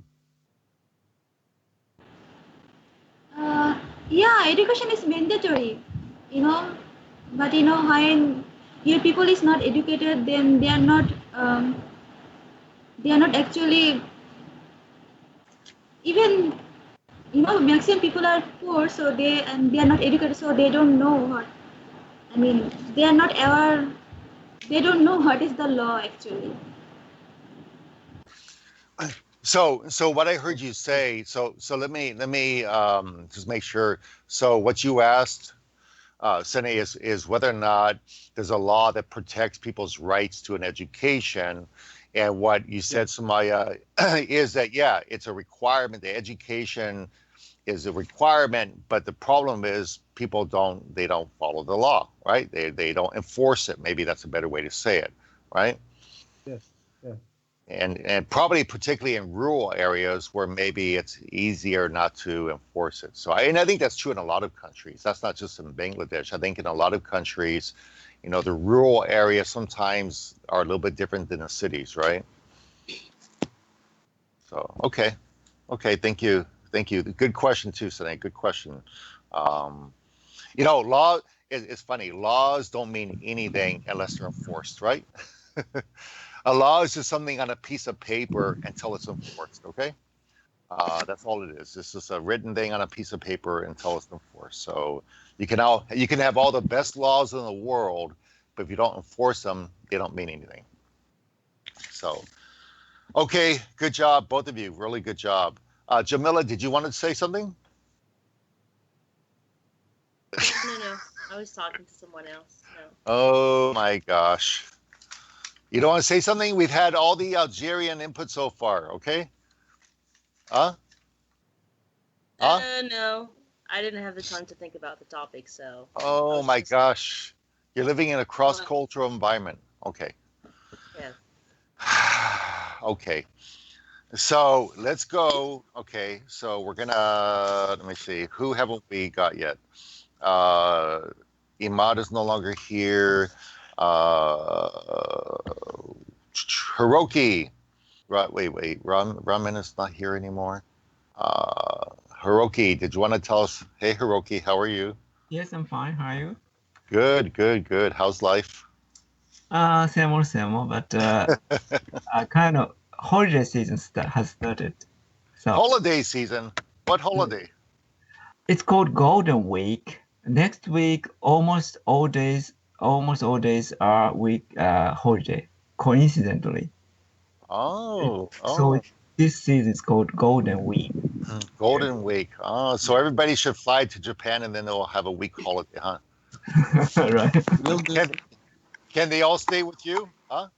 Speaker 6: Yeah, education is mandatory, you know, but when your people is not educated, then they are not actually even, maximum people are poor, so they are not educated, so they don't know what. I mean, they are not aware. They don't know what is the law actually.
Speaker 1: So what I heard you say, so let me just make sure. So what you asked, Sene, is whether or not there's a law that protects people's rights to an education. And what you said, Sumaya, is that, yeah, it's a requirement. The education is a requirement, but the problem is people don't follow the law, right? They don't enforce it. Maybe that's a better way to say it, right?
Speaker 7: Yes.
Speaker 1: And probably particularly in rural areas where maybe it's easier not to enforce it. So I think that's true in a lot of countries. That's not just in Bangladesh. I think in a lot of countries, the rural areas sometimes are a little bit different than the cities, right? So okay, thank you. Good question too, Sine. Good question. Law is funny. Laws don't mean anything unless they're enforced, right? A law is just something on a piece of paper until it's enforced, okay? That's all it is. It's just a written thing on a piece of paper until it's enforced. So you can have all the best laws in the world, but if you don't enforce them, they don't mean anything. So, okay, good job, both of you. Really good job. Jamila, did you want to say something?
Speaker 8: No. I was talking to someone else. No.
Speaker 1: Oh my gosh. You don't want to say something? We've had all the Algerian input so far, okay? Huh?
Speaker 8: No. I didn't have the time to think about the topic, so.
Speaker 1: Oh my gosh. You're living in a cross-cultural environment. Okay.
Speaker 8: Yeah.
Speaker 1: Okay. So let's go. Okay. So we're gonna, let me see. Who haven't we got yet? Imad is no longer here. Hiroki. Right, wait. Ramen is not here anymore. Hiroki, did you want to tell us? Hey, Hiroki, how are you?
Speaker 9: Yes, I'm fine. How are you?
Speaker 1: Good. How's life?
Speaker 9: Same old, but kind of holiday season has started. So
Speaker 1: Holiday season. What holiday?
Speaker 9: it's called Golden Week. Next week, almost all days are week holiday. Coincidentally,
Speaker 1: Oh.
Speaker 9: so this season is called Golden Week.
Speaker 1: Golden Week. Oh, so everybody should fly to Japan and then they'll have a week holiday, huh?
Speaker 9: Right.
Speaker 4: Will do.
Speaker 1: Can they all stay with you? Huh?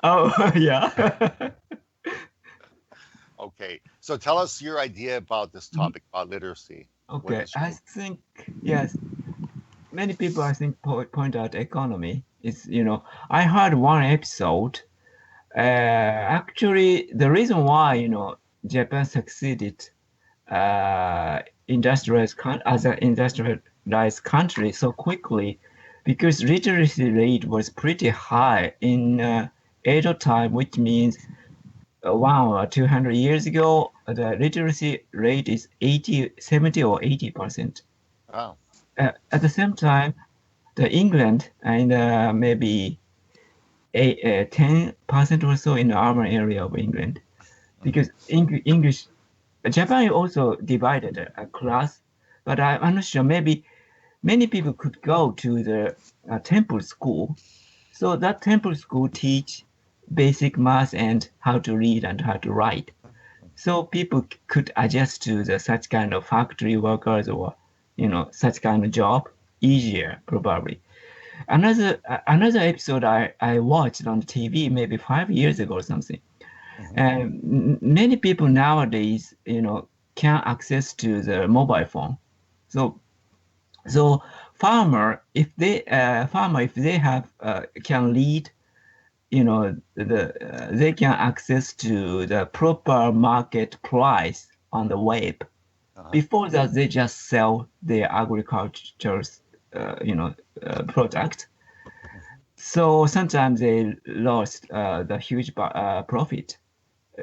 Speaker 9: Oh, yeah.
Speaker 1: Okay. So tell us your idea about this topic, about literacy.
Speaker 9: Okay, I think, yes, many people, I think, point out economy. It's, I heard one episode. Actually, the reason why, Japan succeeded as an industrialized country so quickly, because literacy rate was pretty high in Edo time, which means 200 years ago, the literacy rate is 70 or 80%.
Speaker 1: Wow.
Speaker 9: At the same time, the England and maybe 10% or so in the urban area of England, because English, Japan also divided a class, but I'm not sure. Maybe many people could go to the temple school, so that temple school teach basic math and how to read and how to write. So people could adjust to such kind of factory workers or such kind of job easier probably. Another episode I watched on TV maybe 5 years ago or something. And many people nowadays can access to the mobile phone. So farmer if they have can lead, they can access to the proper market price on the web. Before that, they just sell their agricultural product. So sometimes they lost the huge profit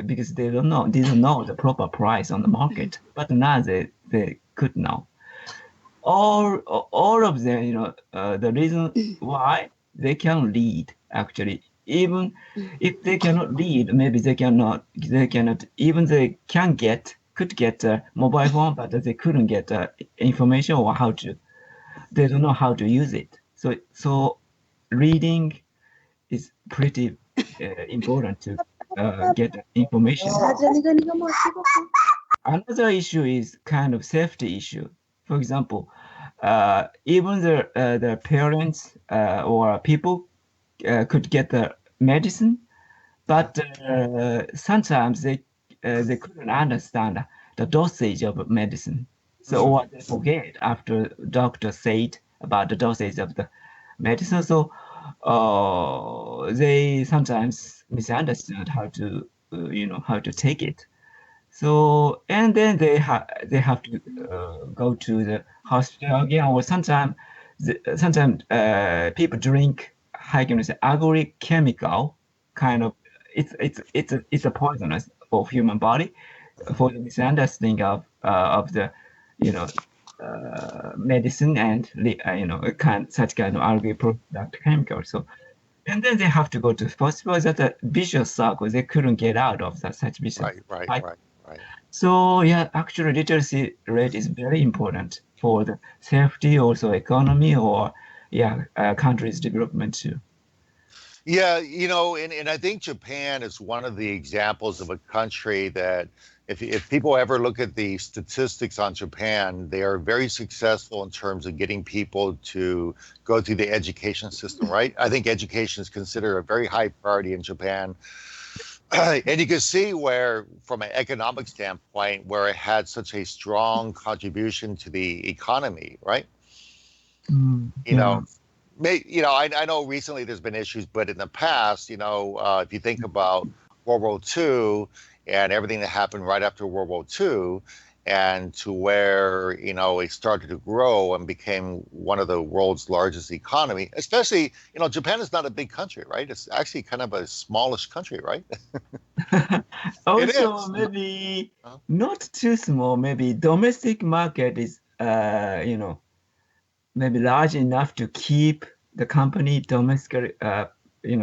Speaker 9: because they didn't know the proper price on the market. But now they could know. All of them, the reason why they can lead, actually, even if they cannot lead, maybe they cannot, even they could get a mobile phone, but they couldn't get information or they don't know how to use it. So reading is pretty important to get information. Another issue is kind of safety issue. For example, even the parents or people could get the medicine, but sometimes they couldn't understand the dosage of medicine. So or they forget after doctor said about the dosage of the medicine. So they sometimes misunderstood how to how to take it. So and then they have to go to the hospital again, or sometimes people drink, how can I say, ugly chemical kind of. It's a poisonous for human body, for the misunderstanding of the medicine and such kind of ugly product chemical. So and then they have to go to hospital. That's a vicious circle. They couldn't get out of such vicious
Speaker 1: Right. Right.
Speaker 9: So yeah, actually literacy rate is very important for the safety, also economy, or country's development too.
Speaker 1: Yeah, and I think Japan is one of the examples of a country that if people ever look at the statistics on Japan, they are very successful in terms of getting people to go through the education system, right? I think education is considered a very high priority in Japan. And you can see where, from an economic standpoint, where it had such a strong contribution to the economy, right? I know recently there's been issues, but in the past, if you think about World War II and everything that happened right after World War II, and to where, it started to grow and became one of the world's largest economy, especially, Japan is not a big country, right? It's actually kind of a smallish country, right?
Speaker 9: Also, maybe not too small, maybe domestic market is, maybe large enough to keep the company domestically,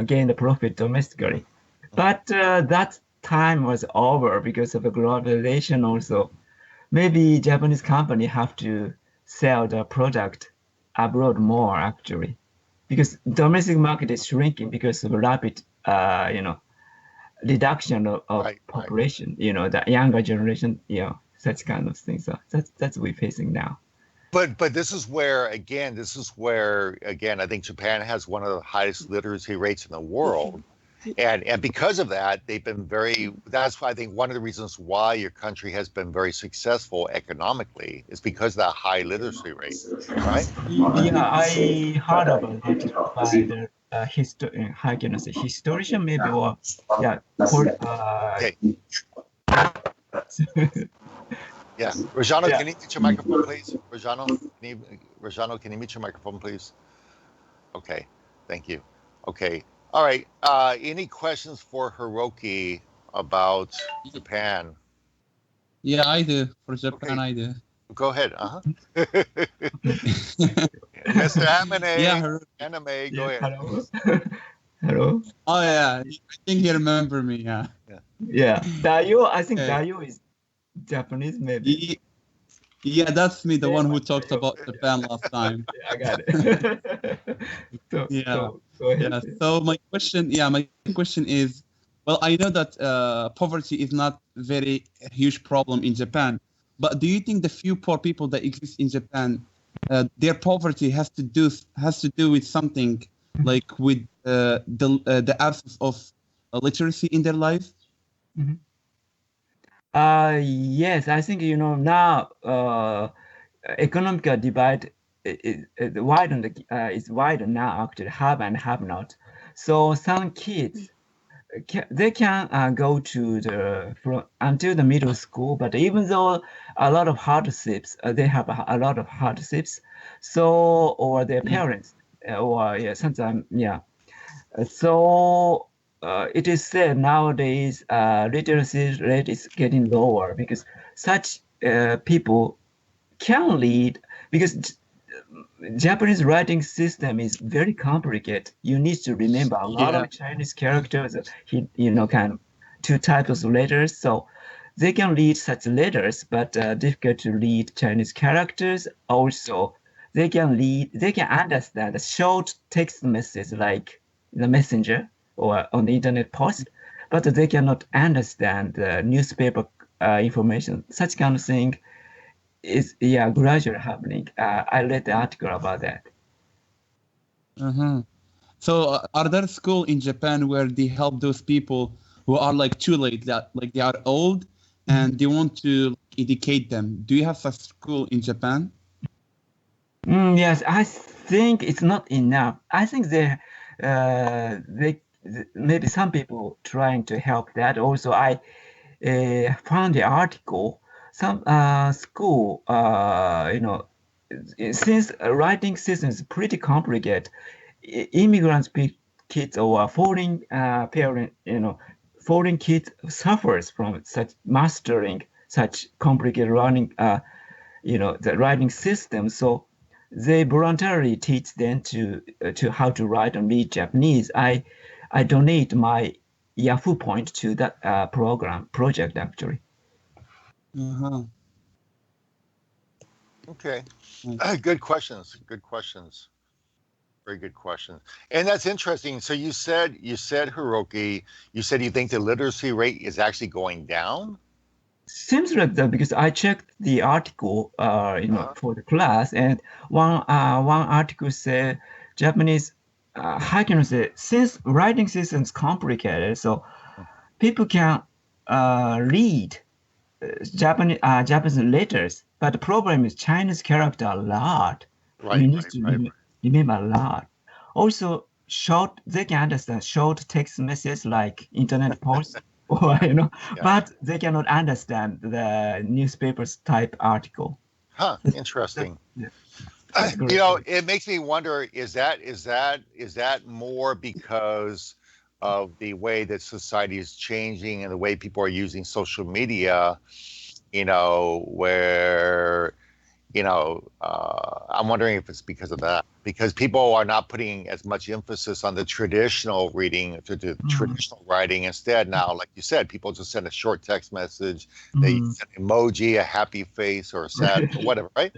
Speaker 9: gain the profit domestically. But that time was over because of the globalization also. Maybe Japanese company have to sell the product abroad more actually, because domestic market is shrinking because of rapid, reduction of population. The younger generation, such kind of things. So that's what we're facing now.
Speaker 1: But this is where again, I think Japan has one of the highest literacy rates in the world. And because of that, that's why I think one of the reasons why your country has been very successful economically is because of that high literacy rate, right?
Speaker 9: Yeah, I heard about it by the how can I say, historian maybe, or
Speaker 1: okay. Yeah, Rajano, can you mute your microphone, please? Rajano, can you mute your microphone, please? Okay, thank you. Okay. All right. Any questions for Hiroki about Japan?
Speaker 4: Yeah, I do. For Japan, okay. I do.
Speaker 1: Go ahead. Mr. Anime, go ahead.
Speaker 9: Hello. Hello.
Speaker 4: Oh yeah, I think you remember me. Yeah.
Speaker 9: Dayo, I think Dayo is Japanese, maybe.
Speaker 4: Yeah, that's me, the one who talked about Japan last time.
Speaker 9: I got it.
Speaker 4: So my question is, well, I know that poverty is not very huge problem in Japan, but do you think the few poor people that exist in Japan, their poverty has to do with something like with the absence of literacy in their life?
Speaker 9: Mm-hmm. Yes, I think now economic divide is widened. Is widened now actually, have and have not. So some kids they can go to until the middle school, but even though a lot of hardships, they have a lot of hardships. So or their parents or sometimes so. It is said nowadays literacy rate is getting lower because such people can lead, because Japanese writing system is very complicated. You need to remember a lot of Chinese characters, kind of two types of letters. So they can read such letters, but difficult to read Chinese characters. Also, they can understand a short text message like the messenger or on the internet post, but they cannot understand the newspaper information. Such kind of thing is gradually happening. I read the article about that.
Speaker 4: So are there schools in Japan where they help those people who are like too late, that like they are old and they want to educate them? Do you have such school in Japan?
Speaker 9: Yes, I think it's not enough. I think maybe some people trying to help that. Also, I found the article. Some school, since writing system is pretty complicated, immigrants kids or foreign parent, foreign kids suffers from such mastering such complicated the writing system. So they voluntarily teach them to how to write and read Japanese. I donate my Yahoo point to that project actually.
Speaker 4: Uh-huh.
Speaker 1: Okay.
Speaker 4: Mm.
Speaker 1: Good questions. Good questions. Very good questions. And that's interesting. So you said Hiroki, you said you think the literacy rate is actually going down?
Speaker 9: Seems like that because I checked the article,
Speaker 1: Uh-huh.
Speaker 9: for the class, and one article said Japanese, how can I say, since writing system is complicated, so people can read Japanese letters, but the problem is Chinese character a lot.
Speaker 1: Right,
Speaker 9: We need
Speaker 1: right,
Speaker 9: to
Speaker 1: right,
Speaker 9: remember a lot. Also, they can understand short text messages like internet post, or
Speaker 1: yeah.
Speaker 9: but they cannot understand the newspapers type article.
Speaker 1: Huh,
Speaker 9: That,
Speaker 1: interesting.
Speaker 9: yeah, that's
Speaker 1: You
Speaker 9: correct.
Speaker 1: know, it makes me wonder, is that more because of the way that society is changing and the way people are using social media, where I'm wondering if it's because of that, because people are not putting as much emphasis on the traditional reading, to the
Speaker 9: Mm,
Speaker 1: traditional writing. Instead, now, like you said, people just send a short text message, they
Speaker 9: mm.
Speaker 1: use an emoji, a happy face, or a sad, or whatever, right?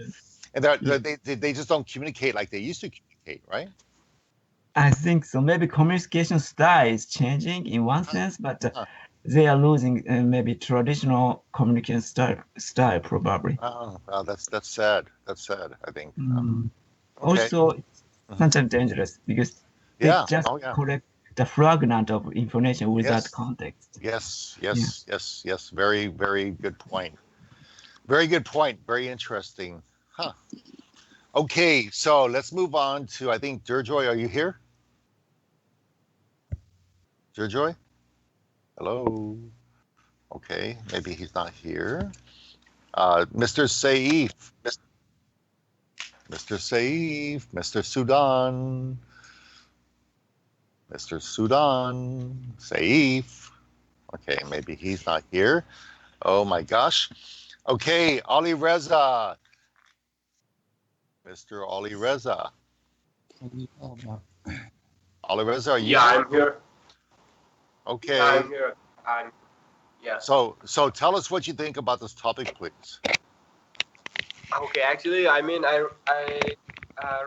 Speaker 1: And
Speaker 9: Yeah,
Speaker 1: they just don't communicate like they used to communicate, right?
Speaker 9: I think so. Maybe communication style is changing in one
Speaker 1: Huh,
Speaker 9: sense, but
Speaker 1: huh.
Speaker 9: they are losing maybe traditional communication style probably.
Speaker 1: Oh, wow, that's sad. That's sad, I think.
Speaker 9: Mm.
Speaker 1: Okay.
Speaker 9: Also, it's
Speaker 1: Mhm.
Speaker 9: sometimes dangerous because they
Speaker 1: Yeah.
Speaker 9: just
Speaker 1: Oh, yeah.
Speaker 9: collect the fragment of information without
Speaker 1: Yes.
Speaker 9: context.
Speaker 1: Yes.
Speaker 9: Yeah.
Speaker 1: Yes. Yes. Yes. Very, very good point. Very good point. Very interesting. Huh. Okay. So let's move on to, I think, Durjoy. Are you here? Durjoy? Hello. Okay. Maybe he's not here. Mr. Saif. Mr. Saif. Mr. Sudan. Mr. Sudan. Saif. Okay. Maybe he's not here. Oh my gosh. Okay. Ali Reza. Mr. Ali Reza. Ali Reza, are you
Speaker 10: Yeah,
Speaker 1: there?
Speaker 10: I'm here. Yeah, I'm
Speaker 1: Okay.
Speaker 10: here. I'm yeah.
Speaker 1: So tell us what you think about this topic, please.
Speaker 10: Okay, actually, I mean, I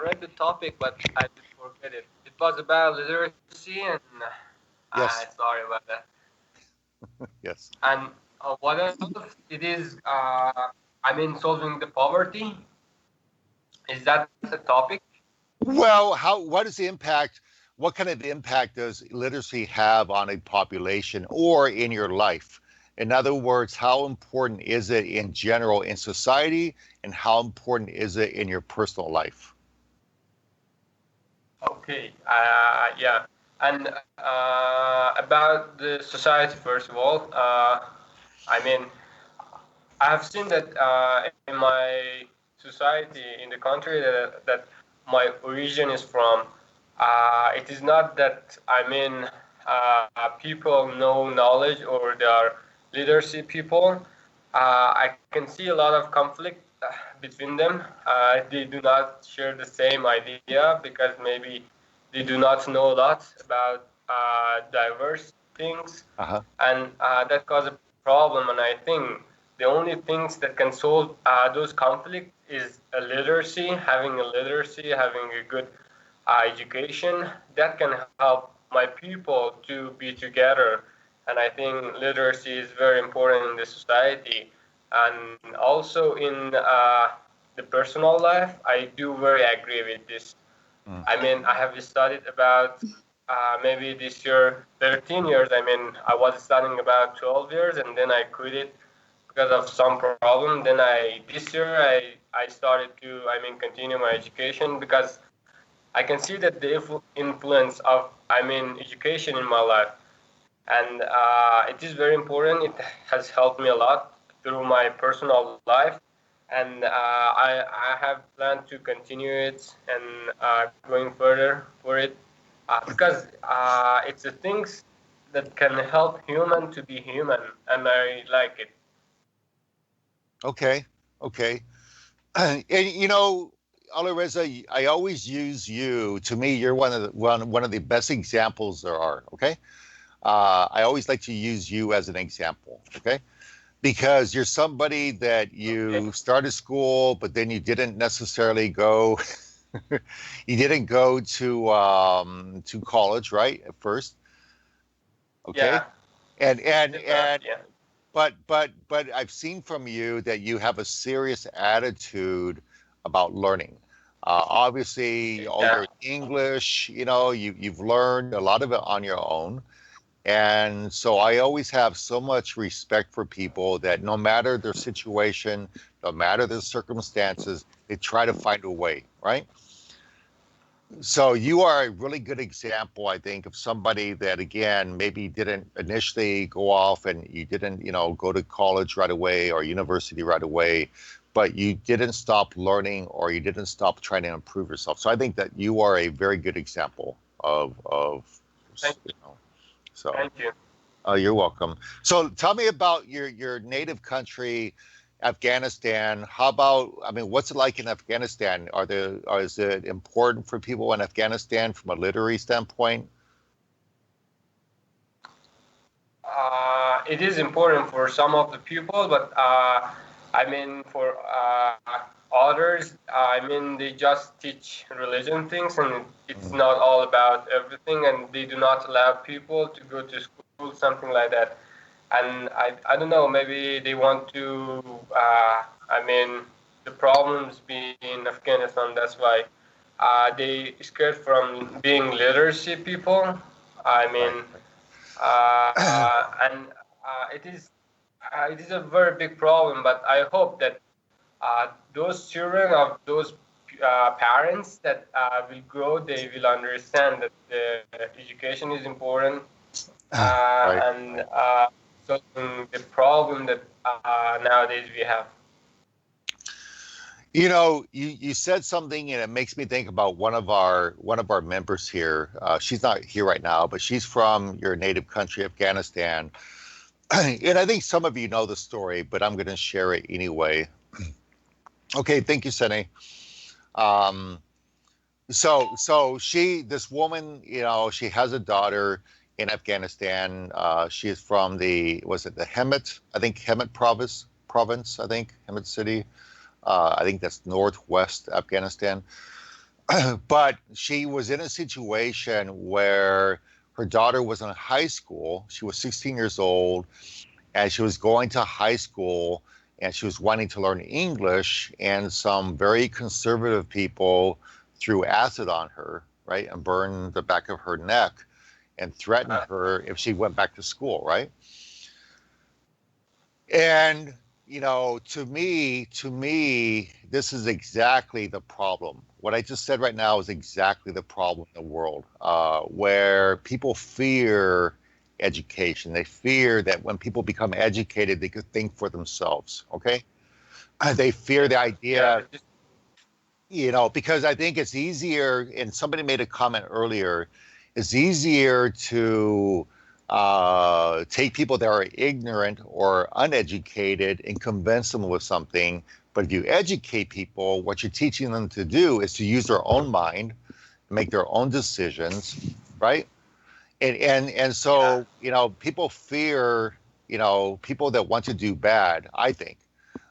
Speaker 10: read the topic, but I did forget it. It was about literacy, and
Speaker 1: Yes.
Speaker 10: sorry about that.
Speaker 1: Yes.
Speaker 10: And what else? It is, I mean, solving the poverty. Is that the topic?
Speaker 1: Well, what is the impact? What kind of impact does literacy have on a population or in your life? In other words, how important is it in general in society, and how important is it in your personal life?
Speaker 10: Okay. Yeah. And about the society, first of all, I mean, I have seen that in my society, in the country that my origin is from, it is not that, I mean, people know knowledge or they are literacy people. I can see a lot of conflict between them. They do not share the same idea because maybe they do not know a lot about diverse things,
Speaker 1: Uh-huh.
Speaker 10: and that causes a problem. And I think the only things that can solve those conflicts is a literacy, having a literacy, having a good education that can help my people to be together. And I think literacy is very important in the society. And also in the personal life, I do very agree with this.
Speaker 1: Mm.
Speaker 10: I mean, I have studied about maybe this year 13 years. I mean, I was studying about 12 years, and then I quit it because of some problem. Then this year I started to, I mean, continue my education because I can see that the influence of, I mean, education in my life, and it is very important. It has helped me a lot through my personal life, and I have planned to continue it and going further for it because it's the things that can help human to be human, and I like it.
Speaker 1: Okay. Okay. And Alireza, I always use you. To me, you're one of the best examples there are. Okay. I always like to use you as an example. Okay. because you're somebody that you started school, but then you didn't necessarily go. You didn't go to college, right? At first, okay.
Speaker 10: Yeah.
Speaker 1: And
Speaker 10: Yeah.
Speaker 1: but I've seen from you that you have a serious attitude about learning. Obviously, all
Speaker 10: Yeah.
Speaker 1: your English, you've learned a lot of it on your own. And so I always have so much respect for people that no matter their situation, no matter their circumstances, they try to find a way, right? So you are a really good example, I think, of somebody that, again, maybe didn't initially go off and you didn't, go to college right away or university right away, but you didn't stop learning or you didn't stop trying to improve yourself. So I think that you are a very good example of
Speaker 10: Thank you.
Speaker 1: So
Speaker 10: Thank you.
Speaker 1: you're welcome. So tell me about your native country, Afghanistan. How about, what's it like in Afghanistan? Is it important for people in Afghanistan from a literary standpoint?
Speaker 10: It is important for some of the people, but for others, they just teach religion things, and it's not all about everything, and they do not allow people to go to school, something like that. And I don't know, maybe they want to, the problems be in Afghanistan, that's why they scared from being literacy people. And it is a very big problem, but I hope that those children of those parents that will grow, they will understand that the education is important, and solving the problem that nowadays we have.
Speaker 1: You said something, and it makes me think about one of our members here. She's not here right now, but she's from your native country, Afghanistan. And I think some of you know the story, but I'm going to share it anyway. Okay, thank you, Sene. So this woman, she has a daughter in Afghanistan. She is from the Hemet? I think Hemet province. I think Hemet city. I think that's northwest Afghanistan. But she was in a situation where her daughter was in high school. She was 16 years old, and she was going to high school, and she was wanting to learn English, and some very conservative people threw acid on her, right, and burned the back of her neck and threatened her if she went back to school, right? And to me, this is exactly the problem. What I just said right now is exactly the problem in the world, where people fear education. They fear that when people become educated, they could think for themselves, okay? They fear the idea, because I think it's easier, and somebody made a comment earlier, it's easier to take people that are ignorant or uneducated and convince them with something. But if you educate people, what you're teaching them to do is to use their own mind, make their own decisions, right? And so, people fear, people that want to do bad, I think,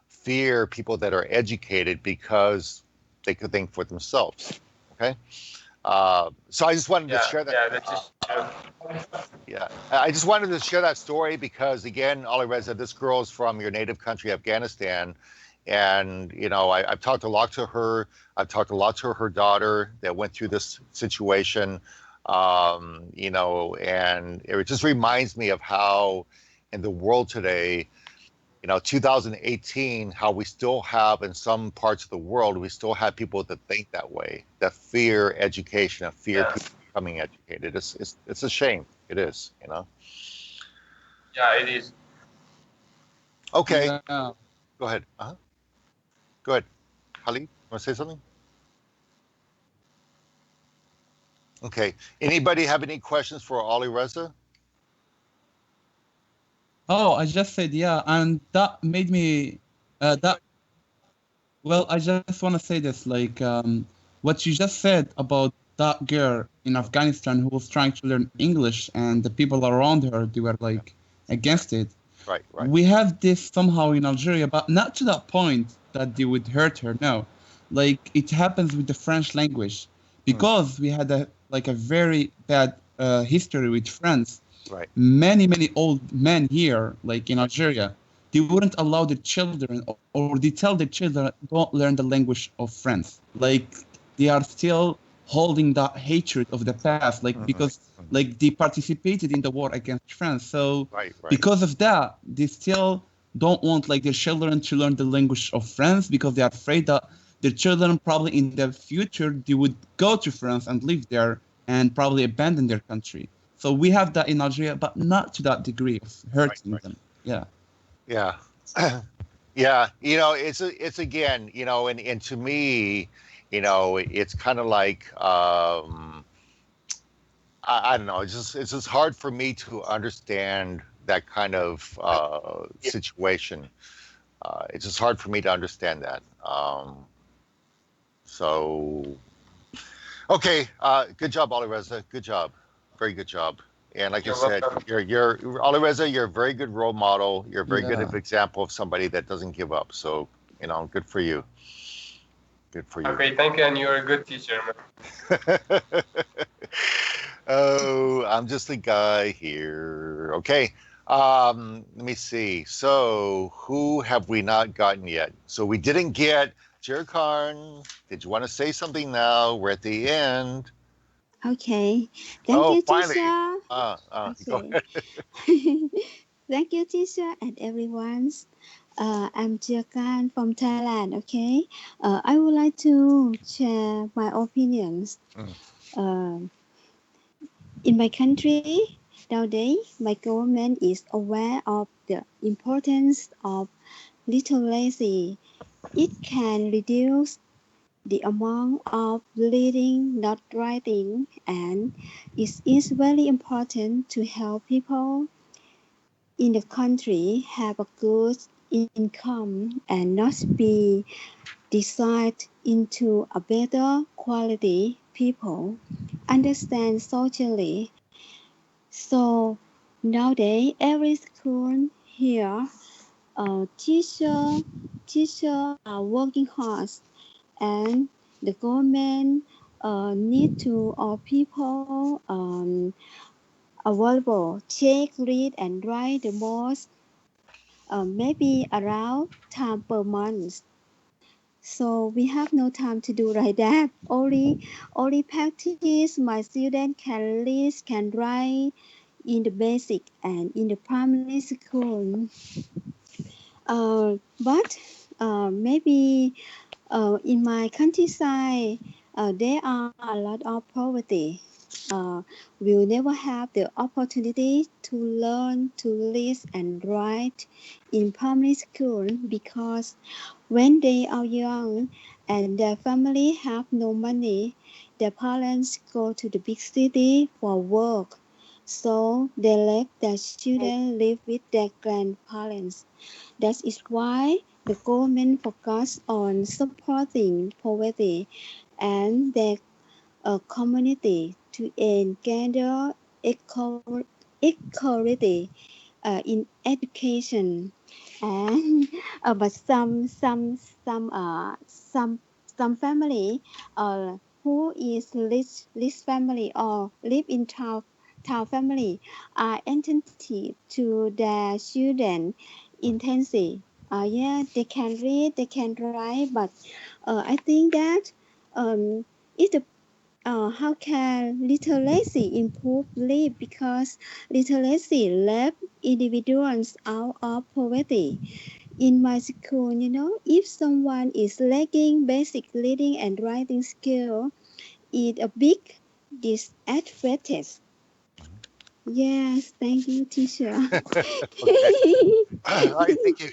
Speaker 1: fear people that are educated because they could think for themselves, okay? So I just wanted to share that.
Speaker 10: Yeah, that's just true.
Speaker 1: Yeah, I just wanted to share that story because, again, Alireza, this girl is from your native country, Afghanistan. And, I've talked a lot to her. I've talked a lot to her daughter that went through this situation, and it just reminds me of how in the world today, 2018, how we still have in some parts of the world, we still have people that think that way, that fear education, that fear people becoming educated. It's a shame. It is,
Speaker 10: Yeah, it is.
Speaker 1: Okay.
Speaker 4: Yeah.
Speaker 1: Go ahead. Go ahead. Khalid, you want to say something? Okay. Anybody have any questions for Alireza?
Speaker 4: Oh, I just said, yeah, and that made me, well, I just want to say this, what you just said about that girl in Afghanistan who was trying to learn English and the people around her, they were against it.
Speaker 1: Right.
Speaker 4: We have this somehow in Algeria, but not to that point that they would hurt her. No, like it happens with the French language because we had a very bad history with France.
Speaker 1: Right.
Speaker 4: Many old men here, like in Algeria, they wouldn't allow their children, or they tell their children don't learn the language of France. Like they are still holding that hatred of the past, like because like they participated in the war against France. So because of that, they still don't want like their children to learn the language of France because they are afraid that their children probably in the future they would go to France and live there and probably abandon their country. So we have that in Algeria, but not to that degree of hurting them. Yeah.
Speaker 1: Yeah. Yeah. You know, it's again, you know, and to me, you know, it's kind of like, I don't know. It's just hard for me to understand that kind of situation. It's just hard for me to understand that. So, okay. Good job, Alireza. Good job. Very good job. And like I said, you're Alireza, you're a very good role model. You're a very good example of somebody that doesn't give up. So, you know, good for you. Good for you.
Speaker 10: Okay, thank you, and you're a good teacher, man.
Speaker 1: Oh, I'm just a guy here. Okay. Let me see. So, who have we not gotten yet? So we didn't get Jerkarn. Did you want to say something now? We're at the end.
Speaker 11: Okay. Thank you,
Speaker 1: finally.
Speaker 11: teacher.
Speaker 1: Go ahead.
Speaker 11: Thank you, teacher, and everyone. I'm Jirkan from Thailand. Okay. I would like to share my opinions. In my country nowadays, my government is aware of the importance of literacy. It can reduce the amount of reading, not writing, and it is very important to help people in the country have a good income and not be designed into a better quality people, understand socially. So nowadays, every school here, teacher are working hard, and the government need to all people available check, read, and write the most maybe around time per month. So we have no time to do like that. Only practice my student can read, can write in the basic and in the primary school. But maybe in my countryside, there are a lot of poverty. Will never have the opportunity to learn to read and write in primary school because when they are young and their family have no money, their parents go to the big city for work. So they let their children live with their grandparents. That is why the government focus on supporting poverty and their community to engender equality in education. And but some family who is rich family or live in town family are attentive to their children intensely. Yeah, they can read, they can write, but I think that it's the how can literacy improve life because literacy left individuals out of poverty. In my school, you know, if someone is lacking basic reading and writing skill, it's a big disadvantage. Yes, thank you, teacher.
Speaker 1: All right, thank you.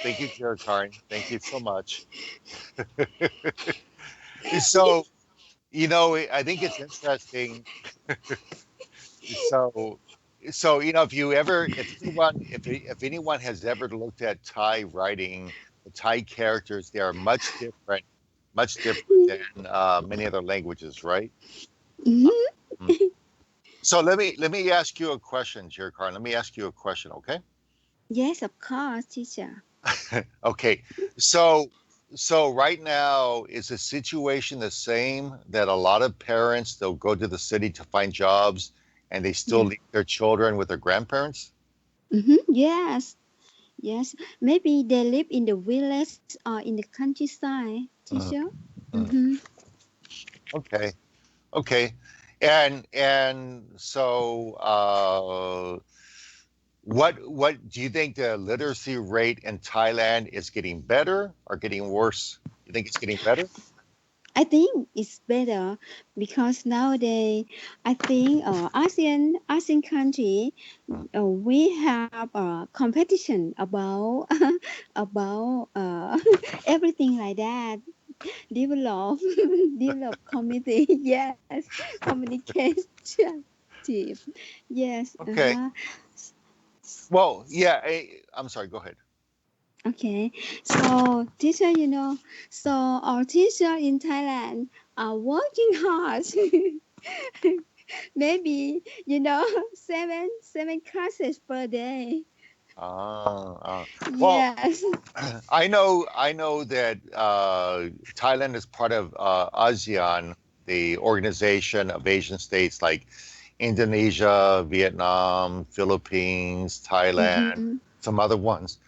Speaker 1: Thank you, Jerkarn. Thank you so much. So, you know, I think it's interesting. So, you know, if anyone has ever looked at Thai writing, the Thai characters, they are much different than many other languages, right? So let me ask you a question, Jerkarn. Let me ask you a question, okay?
Speaker 11: Yes, of course, teacher.
Speaker 1: Okay, so right now is the situation the same that a lot of parents they'll go to the city to find jobs and they still
Speaker 11: Yeah.
Speaker 1: leave their children with their grandparents?
Speaker 11: Yes. Yes. Maybe they live in the village or in the countryside,
Speaker 1: Mhm,
Speaker 11: teacher.
Speaker 1: mhm.
Speaker 11: Mm-hmm.
Speaker 1: Okay, okay, and so what do you think the literacy rate in Thailand is getting better or getting worse? You think it's getting better?
Speaker 11: I think it's better because nowadays I think ASEAN country we have a competition about about everything like that. Develop develop committee. Yes, communication team. Yes.
Speaker 1: Okay. Well, yeah. I'm sorry. Go ahead.
Speaker 11: Okay. So teacher, so our teacher in Thailand are working hard. Maybe seven classes per day.
Speaker 1: Well,
Speaker 11: Yes.
Speaker 1: I know that Thailand is part of ASEAN, the organization of Asian states like Indonesia, Vietnam, Philippines, Thailand,
Speaker 11: Mm-hmm.
Speaker 1: some other ones.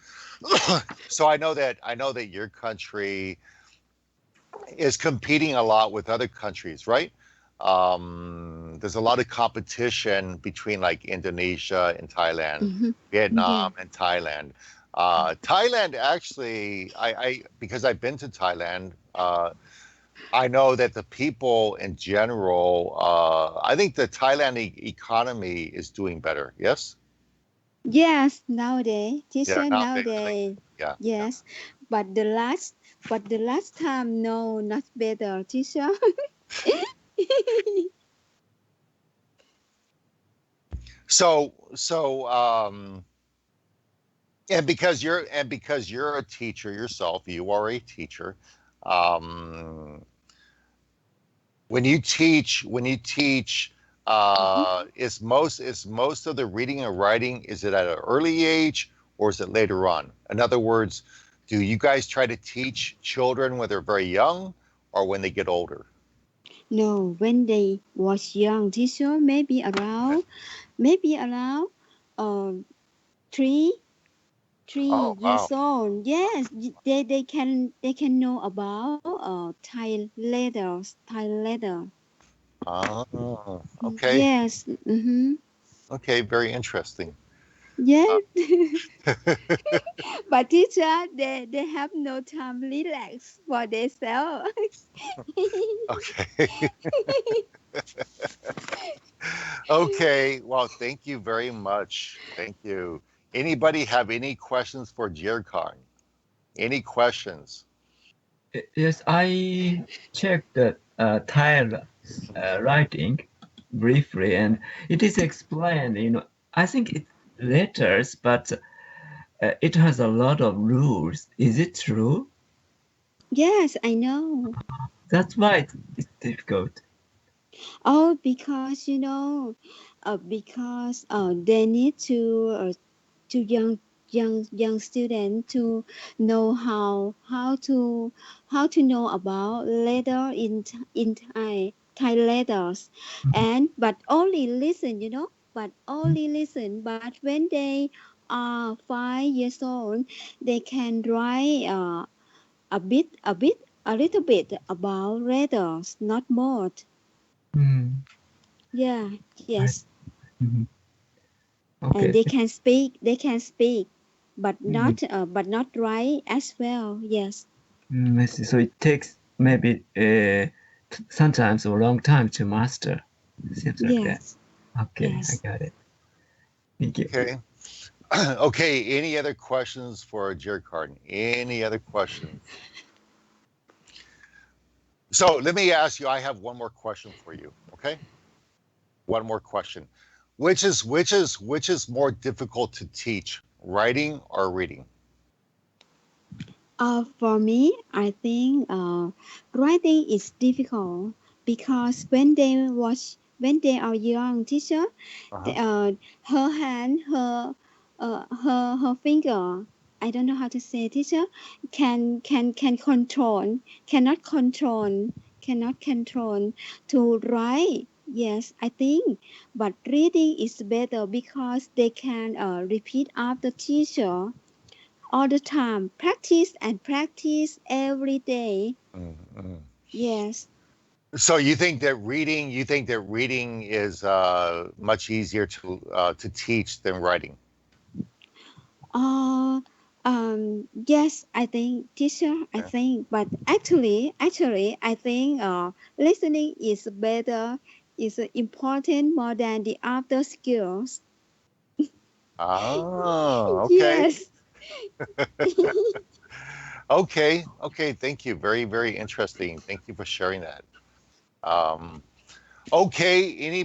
Speaker 1: So I know that your country is competing a lot with other countries, right? There's a lot of competition between like Indonesia and Thailand,
Speaker 11: Mm-hmm. Yeah.
Speaker 1: Vietnam and Thailand. Thailand actually, I because I've been to Thailand, I know that the people in general, I think the Thailand economy is doing better. Yes.
Speaker 11: Yes. Nowadays,
Speaker 1: Yeah.
Speaker 11: teacher.
Speaker 1: Nowadays, I think.
Speaker 11: Nowadays.
Speaker 1: Yeah.
Speaker 11: Yes. But the last time, no, not better, teacher.
Speaker 1: So, and because you're a teacher yourself, you are a teacher. Um, when you teach, is most of the reading and writing, is it at an early age or is it later on? In other words, do you guys try to teach children when they're very young or when they get older?
Speaker 11: No, when they was young, teacher, maybe around uh, three
Speaker 1: Oh, wow.
Speaker 11: 3 years old. Yes, they can know about Thai letters.
Speaker 1: Oh, okay.
Speaker 11: Yes. Mm-hmm.
Speaker 1: Okay, very interesting.
Speaker 11: Yes. But teacher, they have no time relax for themselves.
Speaker 1: Okay. Okay, well, thank you very much. Thank you. Anybody have any questions for Jirkan? Any questions?
Speaker 9: Yes, I checked the Thai writing briefly, and it is explained. I think it's letters, but it has a lot of rules. Is it true?
Speaker 11: Yes, I know.
Speaker 9: That's why it's difficult.
Speaker 11: Oh, because they need to young student to know how to know about letter in Thai letters, and but only listen, but only listen. But when they are 5 years old, they can write a little bit about letters, not more.
Speaker 9: Mm,
Speaker 11: Yeah,
Speaker 9: right.
Speaker 11: yes,
Speaker 9: Mhm.
Speaker 11: and
Speaker 9: Okay.
Speaker 11: they can speak, but
Speaker 9: Mm,
Speaker 11: not write as well. Yes,
Speaker 9: I see. So it takes maybe sometimes a long time to master. Seems like that.
Speaker 11: yes,
Speaker 9: Okay, I
Speaker 11: yes.
Speaker 9: got it. Thank you.
Speaker 1: Okay. Okay, any other questions for Jirkan? Any other questions? So let me ask you, I have one more question for you, okay? One more question. Which is more difficult to teach, writing or reading?
Speaker 11: For me, I think writing is difficult because when they are young, teacher,
Speaker 1: Uh-huh.
Speaker 11: her hand, her finger, I don't know how to say, teacher, can control, cannot control to write. Yes, I think, but reading is better because they can repeat after teacher all the time, practice and practice every day.
Speaker 1: Mm-hmm.
Speaker 11: Yes.
Speaker 1: So you think that reading is much easier to teach than writing?
Speaker 11: Uh, yes, I think teacher, I
Speaker 1: Yeah.
Speaker 11: think, but actually, I think listening is better, is important more than the other skills.
Speaker 1: Oh, okay.
Speaker 11: Yes.
Speaker 1: Okay. Thank you. Very, very interesting. Thank you for sharing that. Um, okay. Any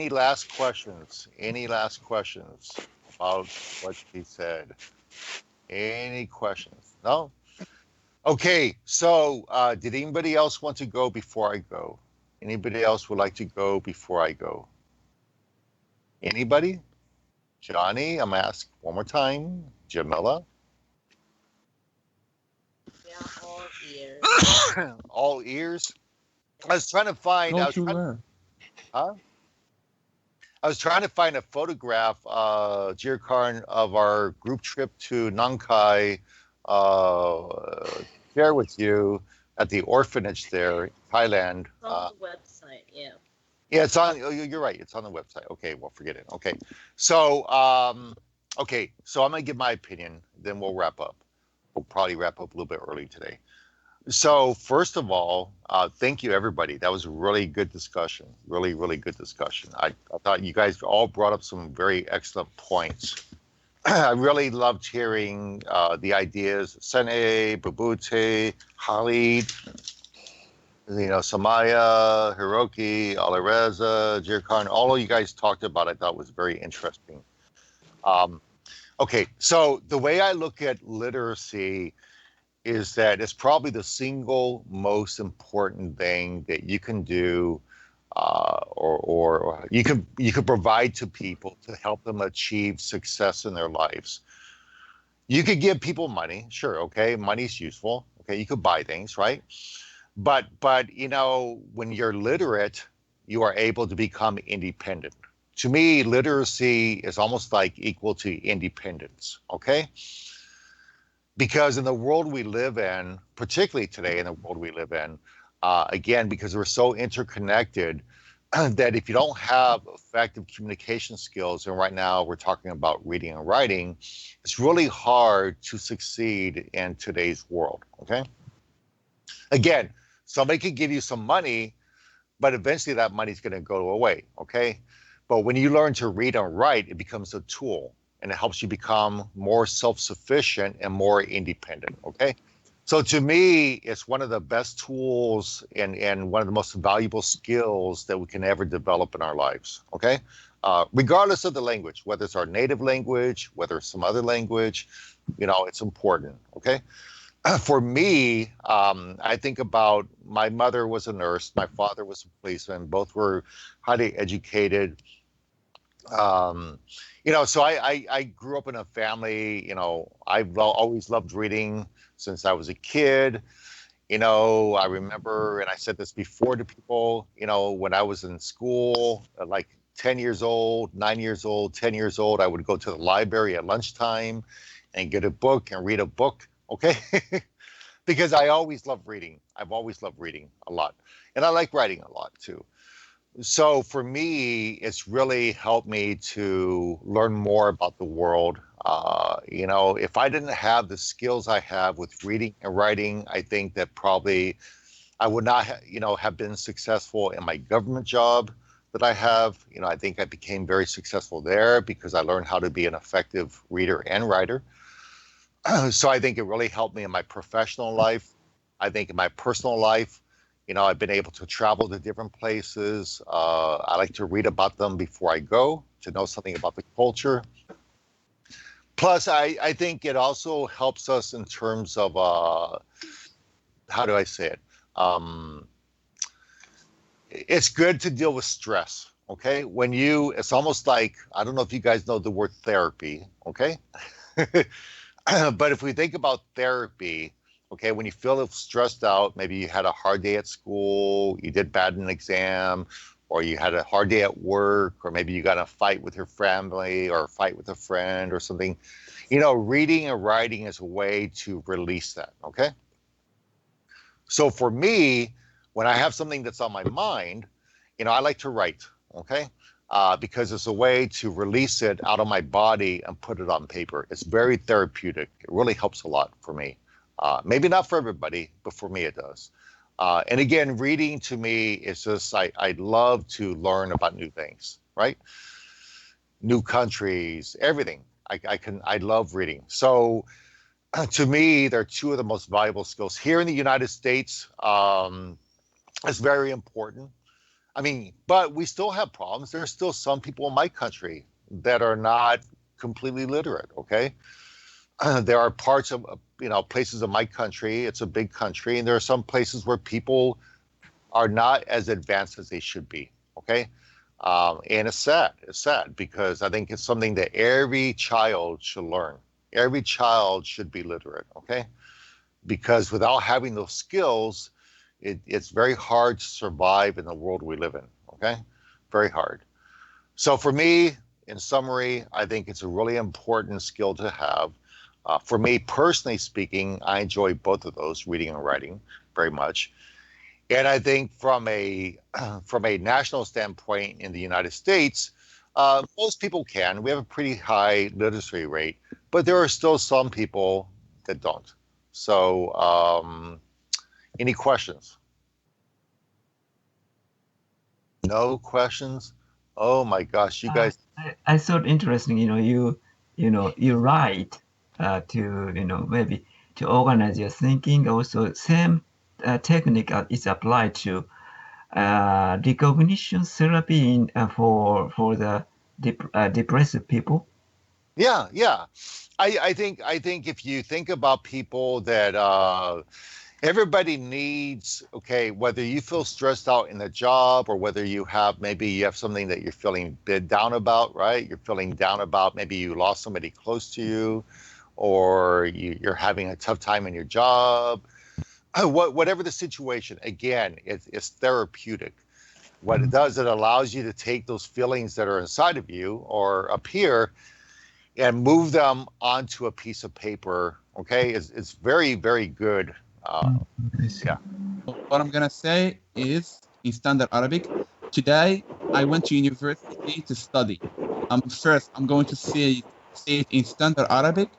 Speaker 1: last questions? Any last questions about what he said? Any questions? No? Okay. So, did anybody else want to go before I go? Anybody else would like to go before I go? Anybody? Johnny, I'm gonna ask one more time. Jamila?
Speaker 8: Yeah, all ears.
Speaker 1: All ears? I was trying to find.
Speaker 4: Don't you learn?
Speaker 1: Huh? I was trying to find a photograph, Jirkarn, of our group trip to Nang Khai, share with you at the orphanage there in Thailand.
Speaker 8: It's on the website, yeah.
Speaker 1: Yeah, it's on. You're right. It's on the website. Okay, well, forget it. Okay, so so I'm gonna give my opinion. Then we'll wrap up. We'll probably wrap up a little bit early today. So first of all, thank you everybody. That was a really good discussion. Really, really good discussion. I thought you guys all brought up some very excellent points. I really loved hearing the ideas. Sene, Babute, Khalid, Samaya, Hiroki, Alareza, Jirkan, all of you guys talked about, I thought was very interesting. Okay, so the way I look at literacy is that it's probably the single most important thing that you can do, or you can provide to people to help them achieve success in their lives. You could give people money, sure, okay, money's useful, okay, you could buy things, right? But when you're literate, you are able to become independent. To me, literacy is almost like equal to independence, okay? Because in the world we live in, particularly today in the world we live in, again, because we're so interconnected, that if you don't have effective communication skills, and right now we're talking about reading and writing, it's really hard to succeed in today's world, okay? Again, somebody could give you some money, but eventually that money's going to go away, okay? But when you learn to read and write, it becomes a tool, and it helps you become more self-sufficient and more independent, okay? So to me, it's one of the best tools and one of the most valuable skills that we can ever develop in our lives, okay? Regardless of the language, whether it's our native language, whether it's some other language, it's important, okay? For me, I think about my mother was a nurse, my father was a policeman, both were highly educated. So I grew up in a family, I've always loved reading since I was a kid. I remember, and I said this before to people, when I was in school, like 10 years old, 9 years old, 10 years old, I would go to the library at lunchtime and get a book and read a book. Okay. Because I always love reading. I've always loved reading a lot. And I like writing a lot too. So for me, it's really helped me to learn more about the world. If I didn't have the skills I have with reading and writing, I think that probably I would not, have been successful in my government job that I have. I think I became very successful there because I learned how to be an effective reader and writer. So I think it really helped me in my professional life. I think in my personal life, I've been able to travel to different places. I like to read about them before I go to know something about the culture. Plus, I think it also helps us in terms of, how do I say it? It's good to deal with stress, Okay, it's almost like, I don't know if you guys know the word therapy. Okay. But if we think about therapy, okay, when you feel stressed out, maybe you had a hard day at school, you did bad in an exam, or you had a hard day at work, or maybe you got in a fight with your family or a fight with a friend or something, reading and writing is a way to release that. Okay. So for me, when I have something that's on my mind, I like to write. Okay. Because it's a way to release it out of my body and put it on paper. It's very therapeutic. It really helps a lot for me. Maybe not for everybody, but for me it does. And again, reading to me is just, I love to learn about new things, right? New countries, everything. I love reading. So to me, they're two of the most valuable skills. Here in the United States, it's very important. I mean, but we still have problems. There's still some people in my country that are not completely literate, okay? There are parts of, places of my country, it's a big country, and there are some places where people are not as advanced as they should be, okay? And it's sad because I think it's something that every child should learn. Every child should be literate, okay? Because without having those skills, it's very hard to survive in the world we live in, okay? Very hard. So for me, in summary, I think it's a really important skill to have. For me, personally speaking, I enjoy both of those, reading and writing, very much. And I think from a national standpoint in the United States, most people can. We have a pretty high literacy rate, but there are still some people that don't. So, any questions? No questions? Oh my gosh, you guys.
Speaker 9: I thought interesting, you write to, maybe to organize your thinking. Also, same technique is applied to recognition therapy for the depressive people.
Speaker 1: Yeah. I think if you think about people that everybody needs, okay, whether you feel stressed out in the job or whether maybe you have something that you're feeling a bit down about, right? You're feeling down about maybe you lost somebody close to you, or you're having a tough time in your job. Whatever the situation, again, it's therapeutic. What it does, it allows you to take those feelings that are inside of you or up here and move them onto a piece of paper. Okay, it's very, very good. Yeah.
Speaker 4: What I'm gonna say is in Standard Arabic. Today, I went to university to study. First, I'm going to say it in Standard Arabic,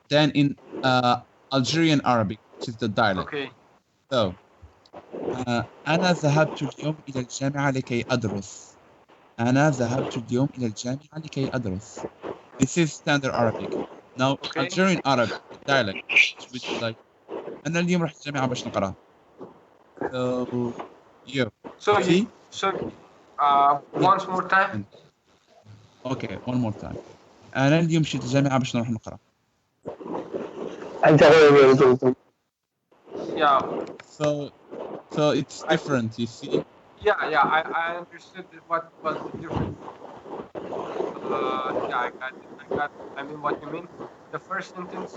Speaker 4: then in Algerian Arabic, which is the dialect.
Speaker 10: Okay.
Speaker 4: So, أنا ذهبت اليوم إلى الجامعة لكي أدرس. أنا ذهبت اليوم إلى الجامعة لكي أدرس. This is Standard Arabic. Now,
Speaker 10: Okay.
Speaker 4: Algerian Arabic dialect, which is like أنا اليوم رحت الجامعة باش نقرأ. So, you see?
Speaker 10: Once more time.
Speaker 4: Okay, one more time. أنا اليوم مشيت الجامعة باش نروح نقرأ.
Speaker 10: Yeah.
Speaker 4: So it's different, you see?
Speaker 10: Yeah, I understood what was the difference. Yeah, I got it. I mean what you mean. The first sentence